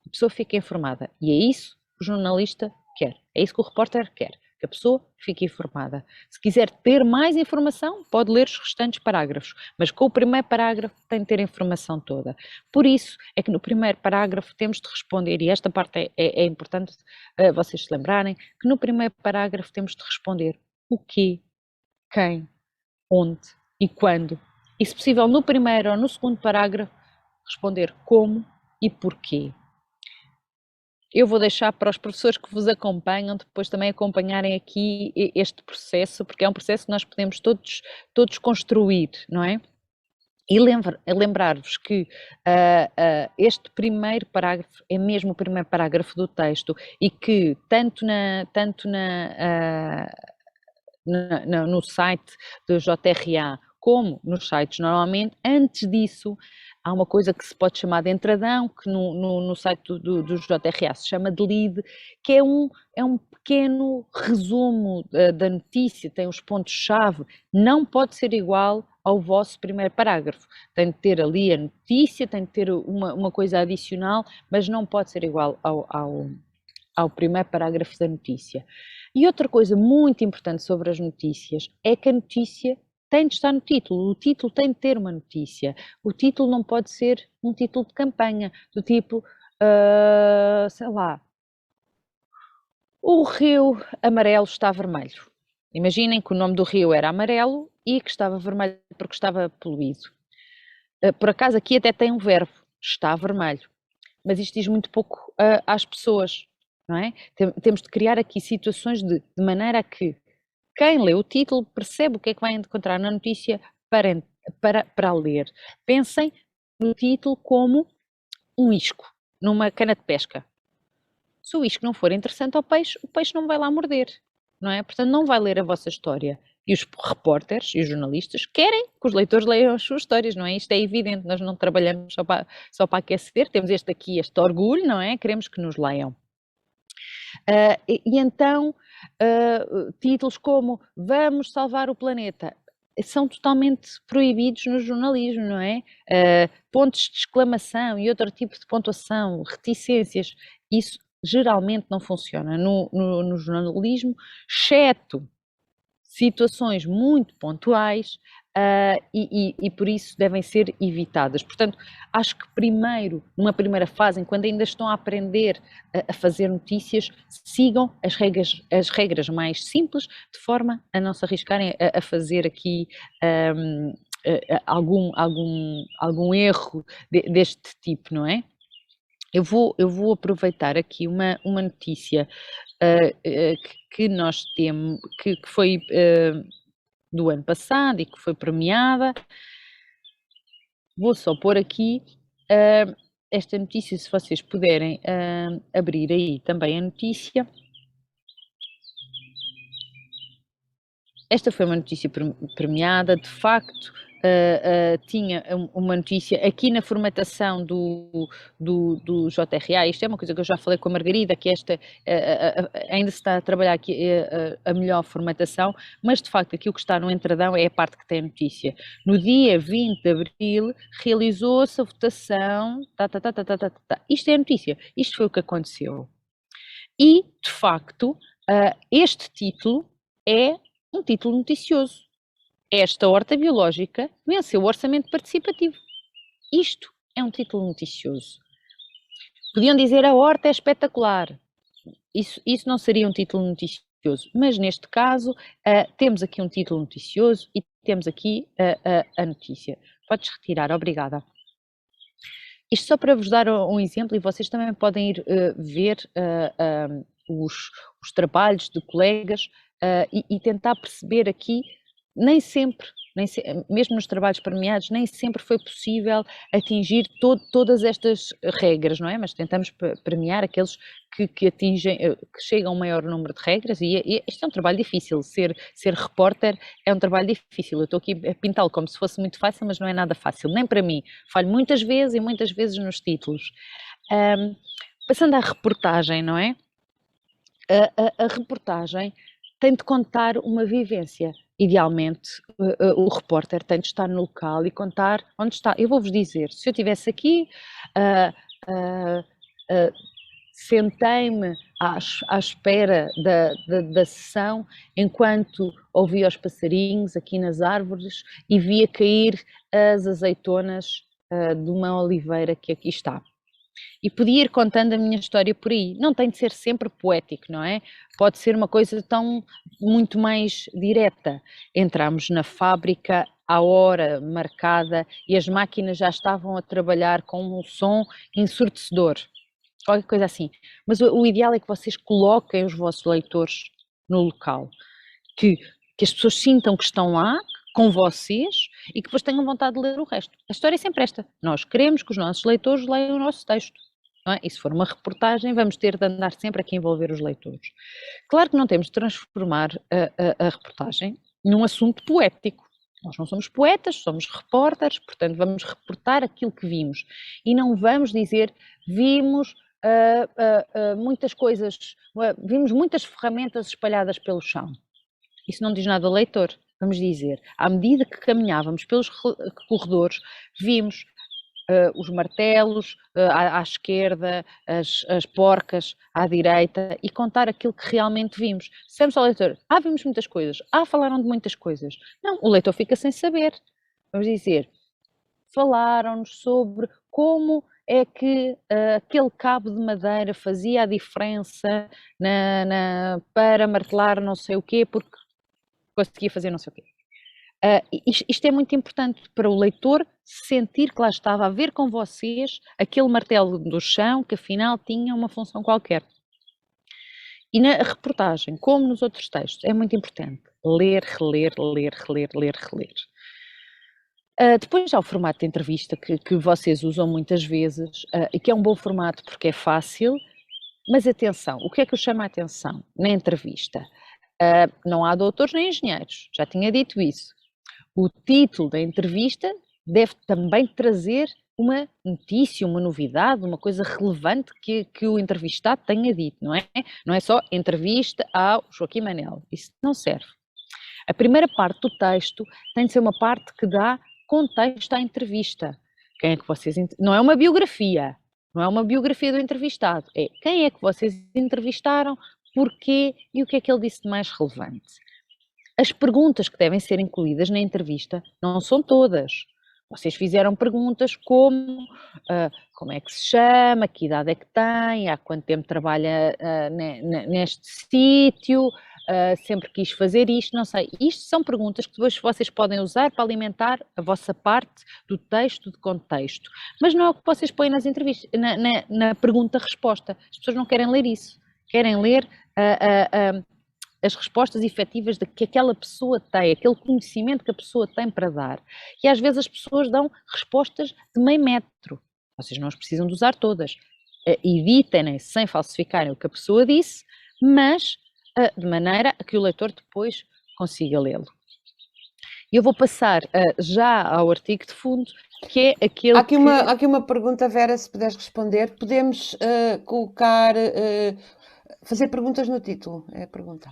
a pessoa fica informada. E é isso que o jornalista quer. É isso que o repórter quer. Que a pessoa fique informada. Se quiser ter mais informação, pode ler os restantes parágrafos. Mas com o primeiro parágrafo tem de ter a informação toda. Por isso é que no primeiro parágrafo temos de responder, e esta parte é importante vocês se lembrarem, que no primeiro parágrafo temos de responder o quê, quem, onde e quando. E se possível no primeiro ou no segundo parágrafo responder como e porquê. Eu vou deixar para os professores que vos acompanham depois também acompanharem aqui este processo, porque é um processo que nós podemos todos construir, não é? E lembrar-vos que este primeiro parágrafo é mesmo o primeiro parágrafo do texto e que tanto no site do JRA como nos sites normalmente, antes disso há uma coisa que se pode chamar de entradão, que no site do JRA se chama de lead, que é um pequeno resumo da notícia, tem os pontos-chave, não pode ser igual ao vosso primeiro parágrafo. Tem de ter ali a notícia, tem de ter uma coisa adicional, mas não pode ser igual ao primeiro parágrafo da notícia. E outra coisa muito importante sobre as notícias é que a notícia tem de estar no título, o título tem de ter uma notícia. O título não pode ser um título de campanha, do tipo, sei lá, o rio amarelo está vermelho. Imaginem que o nome do rio era amarelo e que estava vermelho porque estava poluído. Por acaso aqui até tem um verbo, está vermelho, mas isto diz muito pouco às pessoas, não é? Temos de criar aqui situações de maneira a que quem lê o título percebe o que é que vai encontrar na notícia para ler. Pensem no título como um isco, numa cana de pesca. Se o isco não for interessante ao peixe, o peixe não vai lá morder, não é? Portanto, não vai ler a vossa história. E os repórteres e os jornalistas querem que os leitores leiam as suas histórias, não é? Isto é evidente, nós não trabalhamos só para aquecer, temos este orgulho, não é? Queremos que nos leiam. Então, títulos como "Vamos salvar o planeta" são totalmente proibidos no jornalismo, não é? Pontos de exclamação e outro tipo de pontuação, reticências, isso geralmente não funciona no jornalismo, exceto situações muito pontuais, e por isso devem ser evitadas. Portanto, acho que primeiro, numa primeira fase, quando ainda estão a aprender a fazer notícias, sigam as regras mais simples, de forma a não se arriscarem a fazer aqui algum erro deste tipo, não é? Eu vou aproveitar aqui uma notícia que nós temos, que foi do ano passado e que foi premiada. Vou só pôr aqui esta notícia, se vocês puderem abrir aí também a notícia. Esta foi uma notícia premiada, de facto. Tinha uma notícia aqui na formatação do JRA. Isto é uma coisa que eu já falei com a Margarida, que ainda se está a trabalhar aqui a melhor formatação, mas de facto aquilo que está no entradão é a parte que tem a notícia. No dia 20 de abril realizou-se a votação, Isto é a notícia, isto foi o que aconteceu. E, de facto, este título é um título noticioso. Esta horta biológica venceu o orçamento participativo. Isto é um título noticioso. Podiam dizer a horta é espetacular. Isso não seria um título noticioso, mas neste caso temos aqui um título noticioso e temos aqui a notícia. Podes retirar, obrigada. Isto só para vos dar um exemplo, e vocês também podem ir ver os trabalhos de colegas e tentar perceber aqui. Nem sempre, mesmo nos trabalhos premiados, nem sempre foi possível atingir todas estas regras, não é? Mas tentamos premiar aqueles que atingem, que chegam a um maior número de regras, e este é um trabalho difícil. Ser repórter é um trabalho difícil. Eu estou aqui a pintá-lo como se fosse muito fácil, mas não é nada fácil, nem para mim. Falho muitas vezes e muitas vezes nos títulos. Passando à reportagem, não é? A reportagem tem de contar uma vivência. Idealmente, o repórter tem de estar no local e contar onde está. Eu vou-vos dizer, se eu estivesse aqui, sentei-me à espera da sessão, enquanto ouvia os passarinhos aqui nas árvores e via cair as azeitonas de uma oliveira que aqui está. E podia ir contando a minha história por aí. Não tem de ser sempre poético, não é? Pode ser uma coisa muito mais direta. Entramos na fábrica à hora marcada e as máquinas já estavam a trabalhar com um som ensurdecedor. Qualquer coisa assim. Mas o ideal é que vocês coloquem os vossos leitores no local. Que as pessoas sintam que estão lá, com vocês, e que depois tenham vontade de ler o resto. A história é sempre esta. Nós queremos que os nossos leitores leiam o nosso texto. Não é? E se for uma reportagem, vamos ter de andar sempre aqui a envolver os leitores. Claro que não temos de transformar a reportagem num assunto poético. Nós não somos poetas, somos repórteres, portanto vamos reportar aquilo que vimos. E não vamos dizer, vimos muitas coisas, vimos muitas ferramentas espalhadas pelo chão. Isso não diz nada ao leitor. Vamos dizer, à medida que caminhávamos pelos corredores, vimos os martelos à esquerda, as porcas à direita, e contar aquilo que realmente vimos. Dissemos ao leitor, vimos muitas coisas, falaram de muitas coisas. Não, o leitor fica sem saber. Vamos dizer, falaram-nos sobre como é que aquele cabo de madeira fazia a diferença para martelar não sei o quê, porque conseguia fazer não sei o quê. Isto é muito importante para o leitor sentir que lá estava a ver com vocês aquele martelo do chão que afinal tinha uma função qualquer. E na reportagem, como nos outros textos, é muito importante ler, reler, ler, reler, ler, reler. Depois há o formato de entrevista que vocês usam muitas vezes e que é um bom formato porque é fácil, mas atenção, o que é que eu chamo a atenção na entrevista? Não há doutores nem engenheiros, já tinha dito isso. O título da entrevista deve também trazer uma notícia, uma novidade, uma coisa relevante que o entrevistado tenha dito, não é? Não é só entrevista ao Joaquim Manel, isso não serve. A primeira parte do texto tem de ser uma parte que dá contexto à entrevista. Quem é que vocês... Não é uma biografia, não é uma biografia do entrevistado, é quem é que vocês entrevistaram, porquê e o que é que ele disse de mais relevante. As perguntas que devem ser incluídas na entrevista não são todas. Vocês fizeram perguntas como é que se chama, que idade é que tem, há quanto tempo trabalha neste sítio, sempre quis fazer isto, não sei. Isto são perguntas que depois vocês podem usar para alimentar a vossa parte do texto, de contexto. Mas não é o que vocês põem nas entrevistas, na pergunta-resposta. As pessoas não querem ler isso. Querem ler as respostas efetivas que aquela pessoa tem, aquele conhecimento que a pessoa tem para dar. E às vezes as pessoas dão respostas de meio metro. Vocês não as precisam de usar todas. Editem sem falsificarem o que a pessoa disse, mas de maneira a que o leitor depois consiga lê-lo. Eu vou passar já ao artigo de fundo, que é aquele Há aqui uma pergunta, Vera, se puderes responder. Podemos colocar... fazer perguntas no título, é a pergunta.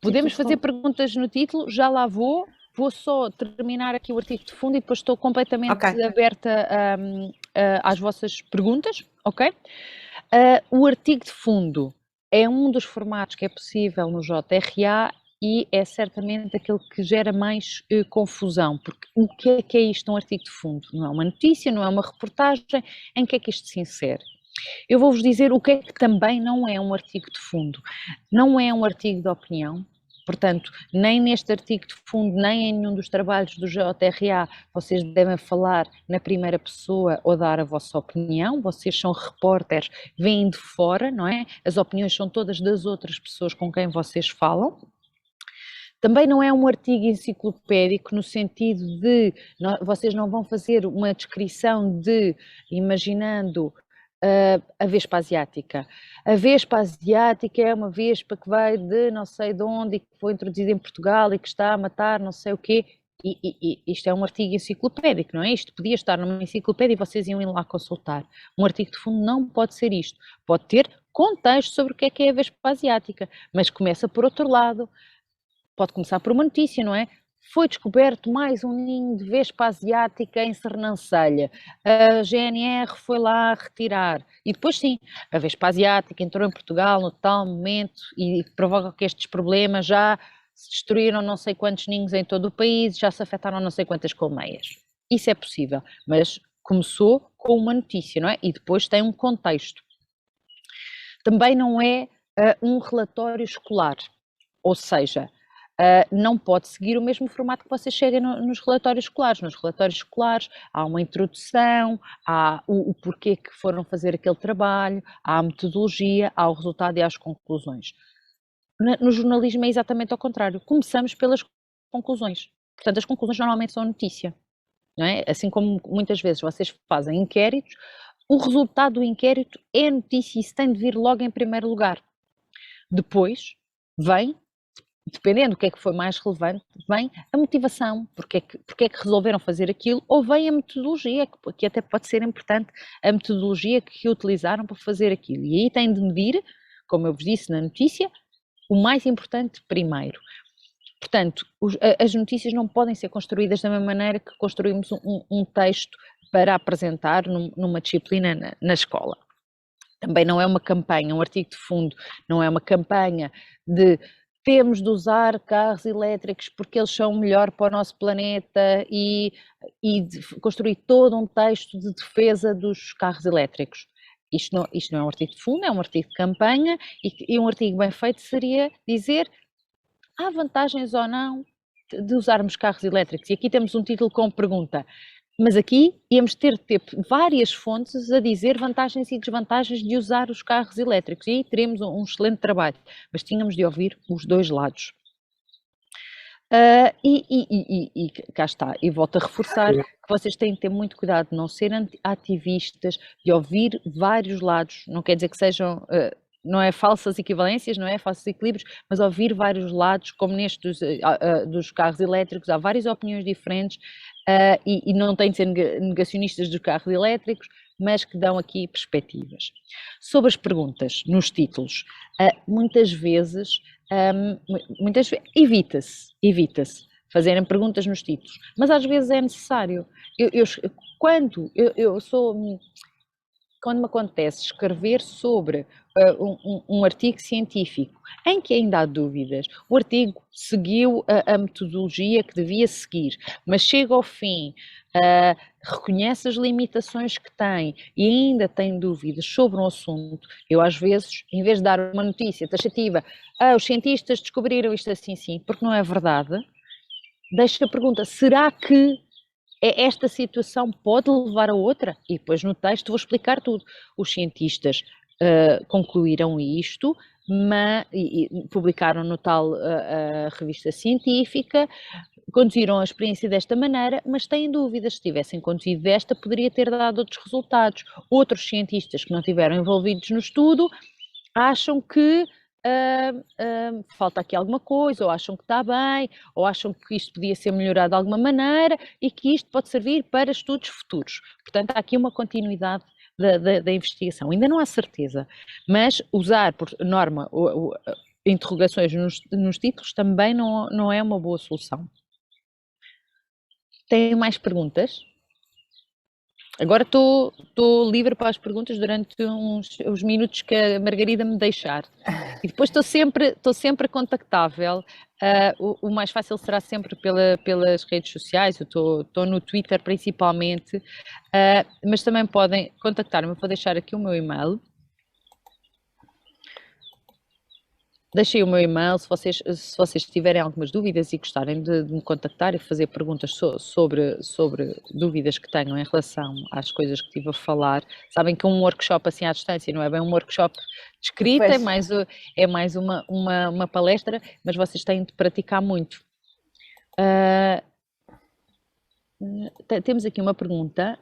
Podemos fazer perguntas no título, já lá vou só terminar aqui o artigo de fundo e depois estou completamente aberta às vossas perguntas, ok? O artigo de fundo é um dos formatos que é possível no JRA e é certamente aquele que gera mais confusão, porque o que é isto, um artigo de fundo? Não é uma notícia, não é uma reportagem, em que é que isto se insere? Eu vou-vos dizer o que é que também não é um artigo de fundo. Não é um artigo de opinião, portanto, nem neste artigo de fundo, nem em nenhum dos trabalhos do JRA, vocês devem falar na primeira pessoa ou dar a vossa opinião, vocês são repórteres, vêm de fora, não é? As opiniões são todas das outras pessoas com quem vocês falam. Também não é um artigo enciclopédico no sentido de, vocês não vão fazer uma descrição de, imaginando a vespa asiática. A vespa asiática é uma vespa que vai de não sei de onde e que foi introduzida em Portugal e que está a matar não sei o quê. E isto é um artigo enciclopédico, não é? Isto podia estar numa enciclopédia e vocês iam ir lá consultar. Um artigo de fundo não pode ser isto. Pode ter contexto sobre o que é a vespa asiática, mas começa por outro lado. Pode começar por uma notícia, não é? Foi descoberto mais um ninho de vespa asiática em Sernancelha. A GNR foi lá retirar. E depois sim, a vespa asiática entrou em Portugal no tal momento e provoca que estes problemas já se destruíram não sei quantos ninhos em todo o país, já se afetaram não sei quantas colmeias. Isso é possível, mas começou com uma notícia, não é? E depois tem um contexto. Também não é um relatório escolar, ou seja, não pode seguir o mesmo formato que vocês seguem nos relatórios escolares. Nos relatórios escolares há uma introdução, há o porquê que foram fazer aquele trabalho, há a metodologia, há o resultado e há as conclusões. No jornalismo é exatamente ao contrário. Começamos pelas conclusões. Portanto, as conclusões normalmente são notícia, não é? Assim como muitas vezes vocês fazem inquéritos, o resultado do inquérito é notícia e isso tem de vir logo em primeiro lugar. Depois vem, dependendo do que é que foi mais relevante, vem a motivação, porque é que resolveram fazer aquilo, ou vem a metodologia, que até pode ser importante, a metodologia que utilizaram para fazer aquilo. E aí tem de medir, como eu vos disse na notícia, o mais importante primeiro. Portanto, as notícias não podem ser construídas da mesma maneira que construímos um texto para apresentar numa disciplina na escola. Também não é uma campanha, um artigo de fundo, não é uma campanha de temos de usar carros elétricos porque eles são melhor para o nosso planeta e de construir todo um texto de defesa dos carros elétricos. Isto não é um artigo de fundo, é um artigo de campanha e um artigo bem feito seria dizer há vantagens ou não de usarmos carros elétricos. E aqui temos um título com pergunta. Mas aqui íamos ter várias fontes a dizer vantagens e desvantagens de usar os carros elétricos. E aí teremos um excelente trabalho. Mas tínhamos de ouvir os dois lados. E cá está. E volto a reforçar que vocês têm que ter muito cuidado de não ser ativistas, de ouvir vários lados. Não quer dizer que sejam não é falsas equivalências, não é falsos equilíbrios, mas ouvir vários lados, como neste dos carros elétricos, há várias opiniões diferentes, e não tem de ser negacionistas dos carros elétricos, mas que dão aqui perspectivas. Sobre as perguntas nos títulos, muitas vezes evita-se fazerem perguntas nos títulos, mas às vezes é necessário. Quando me acontece escrever sobre um artigo científico em que ainda há dúvidas, o artigo seguiu a metodologia que devia seguir, mas chega ao fim, reconhece as limitações que tem e ainda tem dúvidas sobre um assunto, eu às vezes, em vez de dar uma notícia taxativa, os cientistas descobriram isto assim, sim, porque não é verdade, deixo a pergunta, será que esta situação pode levar a outra? E depois no texto vou explicar tudo. Os cientistas concluíram isto, e publicaram no tal revista científica, conduziram a experiência desta maneira, mas têm dúvidas. Se tivessem conduzido desta, poderia ter dado outros resultados. Outros cientistas que não estiveram envolvidos no estudo acham que falta aqui alguma coisa, ou acham que está bem, ou acham que isto podia ser melhorado de alguma maneira e que isto pode servir para estudos futuros. Portanto, há aqui uma continuidade da investigação. Ainda não há certeza, mas usar por norma interrogações nos títulos também não é uma boa solução. Tem mais perguntas? Agora estou livre para as perguntas durante uns minutos que a Margarida me deixar. E depois estou sempre contactável. O mais fácil será sempre pelas redes sociais. Eu estou no Twitter principalmente, mas também podem contactar-me. Vou deixar aqui o meu e-mail. Deixei o meu e-mail, se vocês tiverem algumas dúvidas e gostarem de me contactar e fazer perguntas sobre dúvidas que tenham em relação às coisas que estive a falar. Sabem que um workshop assim à distância não é bem um workshop de escrita, é mais uma palestra, mas vocês têm de praticar muito. Temos aqui uma pergunta.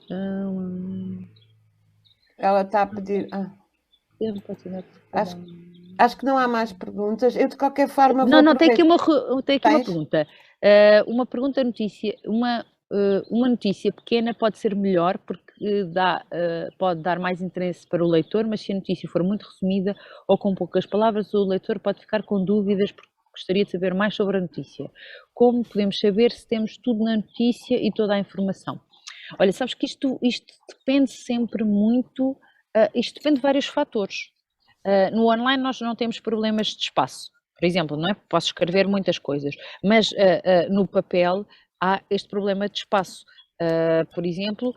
Ela está a pedir... Acho que não há mais perguntas. Eu, de qualquer forma, vou... Não, tem aqui uma pergunta. Uma pergunta notícia, uma notícia pequena pode ser melhor porque pode dar mais interesse para o leitor, mas se a notícia for muito resumida ou com poucas palavras, o leitor pode ficar com dúvidas porque gostaria de saber mais sobre a notícia. Como podemos saber se temos tudo na notícia e toda a informação? Olha, sabes que isto depende sempre muito, isto depende de vários fatores. No online nós não temos problemas de espaço, por exemplo, não é? Posso escrever muitas coisas, mas no papel há este problema de espaço. Por exemplo,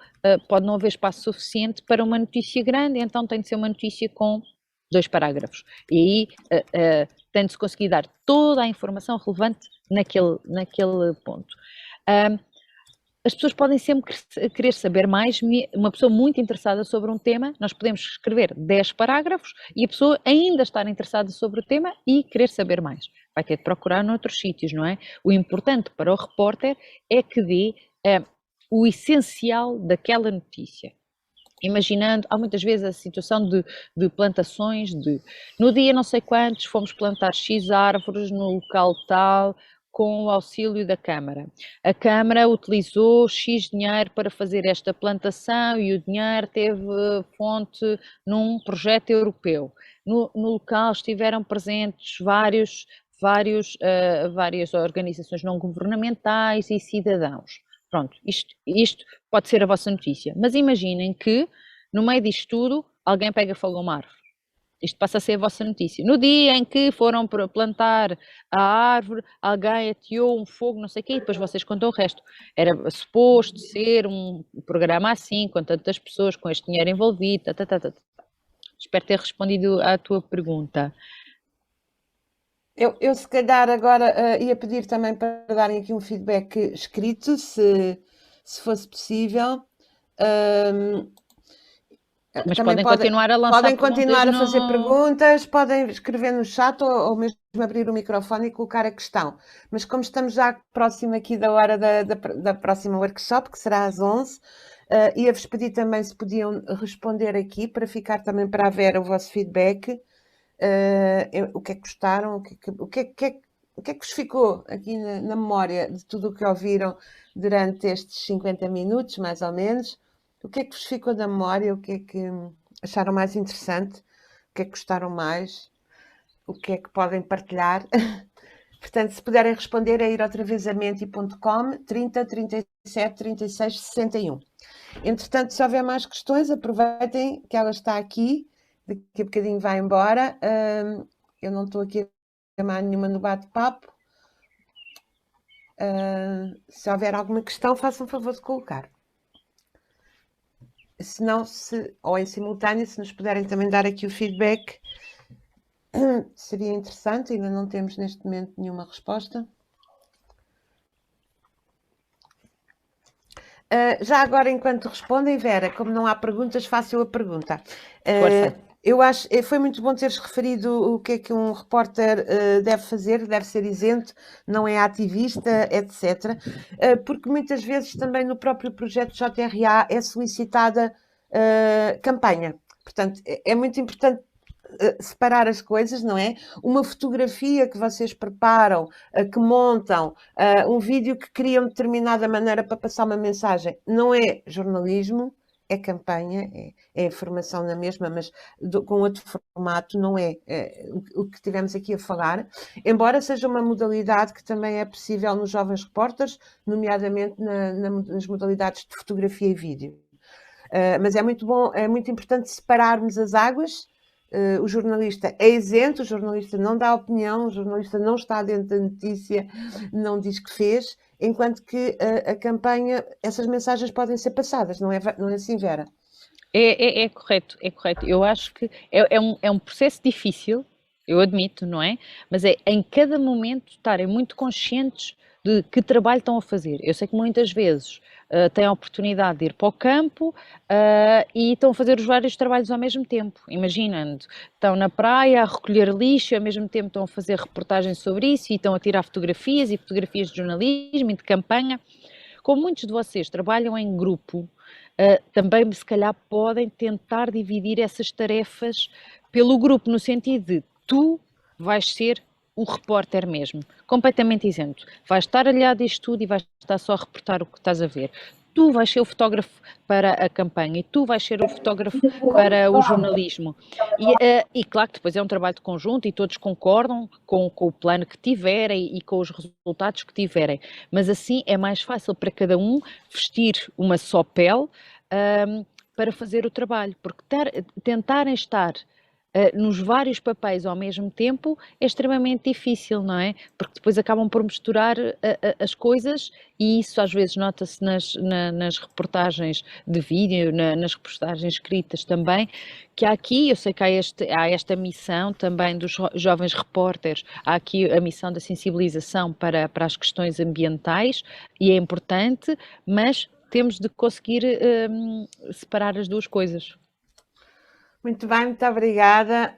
pode não haver espaço suficiente para uma notícia grande, então tem de ser uma notícia com 2 parágrafos. E aí tem de se conseguir dar toda a informação relevante naquele ponto. As pessoas podem sempre querer saber mais. Uma pessoa muito interessada sobre um tema, nós podemos escrever 10 parágrafos e a pessoa ainda estar interessada sobre o tema e querer saber mais. Vai ter de procurar noutros sítios, não é? O importante para o repórter é que dê o essencial daquela notícia. Imaginando, há muitas vezes a situação de plantações, no dia não sei quantos fomos plantar X árvores no local tal, com o auxílio da Câmara. A Câmara utilizou X dinheiro para fazer esta plantação e o dinheiro teve fonte num projeto europeu. No local estiveram presentes várias organizações não governamentais e cidadãos. Pronto, isto pode ser a vossa notícia. Mas imaginem que, no meio disto tudo, alguém pega fogo a uma árvore. Isto passa a ser a vossa notícia. No dia em que foram plantar a árvore, alguém ateou um fogo, não sei o quê, e depois vocês contam o resto. Era suposto ser um programa assim, com tantas pessoas, com este dinheiro envolvido. Espero ter respondido à tua pergunta. Eu se calhar agora ia pedir também para darem aqui um feedback escrito, se fosse possível. Mas podem continuar a lançar perguntas. Podem continuar a fazer perguntas, podem escrever no chat ou mesmo abrir o microfone e colocar a questão. Mas como estamos já próximo aqui da hora da próxima workshop, que será às 11, ia-vos pedir também se podiam responder aqui, para ficar também para haver o vosso feedback. o que é que gostaram, o que é que vos ficou aqui na memória de tudo o que ouviram durante estes 50 minutos, mais ou menos? O que é que vos ficou da memória? O que é que acharam mais interessante? O que é que gostaram mais? O que é que podem partilhar? Portanto, se puderem responder, é ir outra vez a menti.com 30 37 36 61. Entretanto, se houver mais questões, aproveitem que ela está aqui. Daqui a bocadinho vai embora. Eu não estou aqui a chamar nenhuma no bate-papo. Se houver alguma questão, façam favor de colocar. Se não, ou em simultâneo, se nos puderem também dar aqui o feedback, seria interessante. Ainda não temos neste momento nenhuma resposta. Já agora, enquanto respondem, Vera, como não há perguntas, faço eu a pergunta. Eu acho que foi muito bom teres referido o que é que um repórter deve fazer, deve ser isento, não é ativista, etc. Porque muitas vezes também no próprio projeto JRA é solicitada campanha. Portanto, é muito importante separar as coisas, não é? Uma fotografia que vocês preparam, que montam, um vídeo que criam de determinada maneira para passar uma mensagem, não é jornalismo, é campanha, é informação na mesma, mas com outro formato, não é o que tivemos aqui a falar, embora seja uma modalidade que também é possível nos jovens repórteres, nomeadamente nas modalidades de fotografia e vídeo. Mas é muito bom, é muito importante separarmos as águas. O jornalista é isento, o jornalista não dá opinião, o jornalista não está dentro da notícia, não diz que fez, enquanto que a campanha, essas mensagens podem ser passadas, não é assim, Vera? É correto, é correto. Eu acho que é um processo difícil, eu admito, não é? Mas é em cada momento estarem muito conscientes de que trabalho estão a fazer. Eu sei que muitas vezes têm a oportunidade de ir para o campo e estão a fazer os vários trabalhos ao mesmo tempo. Imaginando, estão na praia a recolher lixo, ao mesmo tempo estão a fazer reportagens sobre isso e estão a tirar fotografias e fotografias de jornalismo e de campanha. Como muitos de vocês trabalham em grupo, também se calhar podem tentar dividir essas tarefas pelo grupo, no sentido de tu vais ser o repórter mesmo, completamente isento. Vais estar aliado a isto tudo e vais estar só a reportar o que estás a ver. Tu vais ser o fotógrafo para a campanha e tu vais ser o fotógrafo para o jornalismo. E claro que depois é um trabalho de conjunto e todos concordam com o plano que tiverem e com os resultados que tiverem. Mas assim é mais fácil para cada um vestir uma só pele para fazer o trabalho. Porque tentarem estar nos vários papéis ao mesmo tempo é extremamente difícil, não é? Porque depois acabam por misturar as coisas e isso às vezes nota-se nas reportagens de vídeo, nas reportagens escritas também, que há aqui, eu sei que há esta missão também dos jovens repórteres, há aqui a missão da sensibilização para as questões ambientais e é importante, mas temos de conseguir separar as duas coisas. Muito bem, muito obrigada.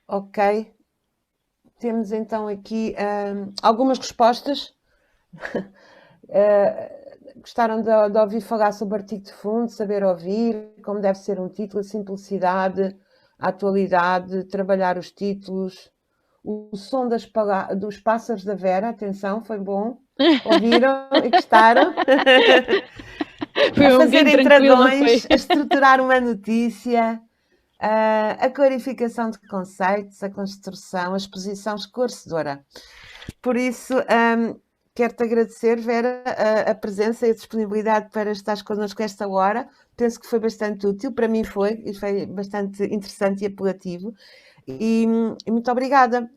Ok. Temos então aqui algumas respostas. Gostaram de ouvir falar sobre o artigo de fundo, saber ouvir, como deve ser um título, a simplicidade, a atualidade, trabalhar os títulos, o som dos pássaros da Vera, atenção, foi bom. Ouviram e gostaram? A fazer entradões, a estruturar uma notícia, a clarificação de conceitos, a construção, a exposição esclarecedora. Por isso, quero-te agradecer, Vera, a presença e a disponibilidade para estar connosco esta hora. Penso que foi bastante útil, para mim foi bastante interessante e apelativo. E muito obrigada.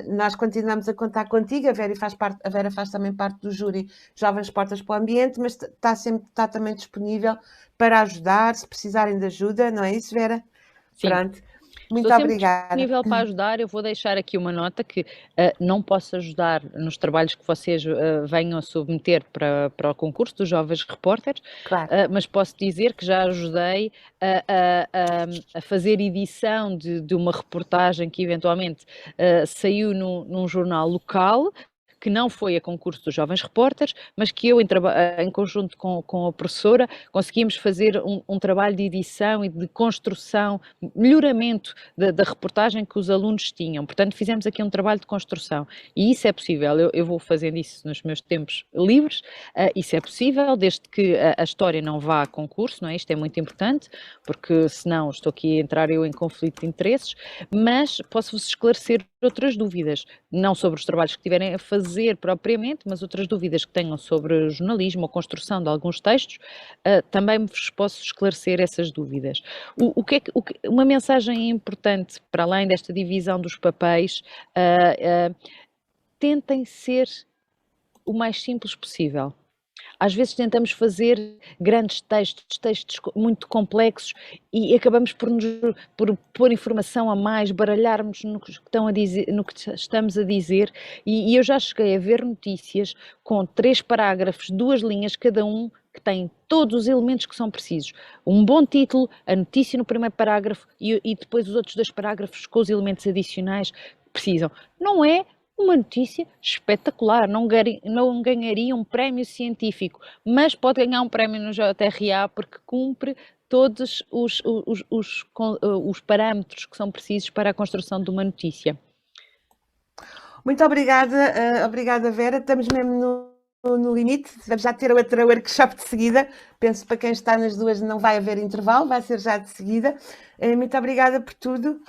Nós continuamos a contar contigo. A Vera faz também parte do júri Jovens Portas para o Ambiente, mas está também disponível para ajudar, se precisarem de ajuda, não é isso, Vera? Sim. Pronto. Muito Estou obrigada. Disponível para ajudar. Eu vou deixar aqui uma nota que não posso ajudar nos trabalhos que vocês venham a submeter para o concurso dos Jovens Repórteres, claro. Mas posso dizer que já ajudei a fazer edição de uma reportagem que eventualmente saiu num jornal local, que não foi a concurso dos Jovens Repórteres, mas que eu, em conjunto com a professora, conseguimos fazer um trabalho de edição e de construção, melhoramento da reportagem que os alunos tinham. Portanto, fizemos aqui um trabalho de construção e isso é possível. Eu vou fazendo isso nos meus tempos livres, isso é possível, desde que a história não vá a concurso, não é? Isto é muito importante, porque senão estou aqui a entrar eu em conflito de interesses, mas posso-vos esclarecer outras dúvidas, não sobre os trabalhos que tiverem a fazer propriamente, mas outras dúvidas que tenham sobre jornalismo ou construção de alguns textos, também vos posso esclarecer essas dúvidas. Uma mensagem importante, para além desta divisão dos papéis, tentem ser o mais simples possível. Às vezes tentamos fazer grandes textos muito complexos e acabamos por pôr informação a mais, baralharmos no que estamos a dizer e eu já cheguei a ver notícias com 3 parágrafos, 2 linhas cada um, que têm todos os elementos que são precisos. Um bom título, a notícia no primeiro parágrafo e depois os outros 2 parágrafos com os elementos adicionais que precisam. Não é uma notícia espetacular, não ganharia um prémio científico, mas pode ganhar um prémio no JRA porque cumpre todos os parâmetros que são precisos para a construção de uma notícia. Muito obrigada, obrigada Vera, estamos mesmo no limite, vamos já ter outra workshop de seguida, penso que para quem está nas duas não vai haver intervalo, vai ser já de seguida. Muito obrigada por tudo.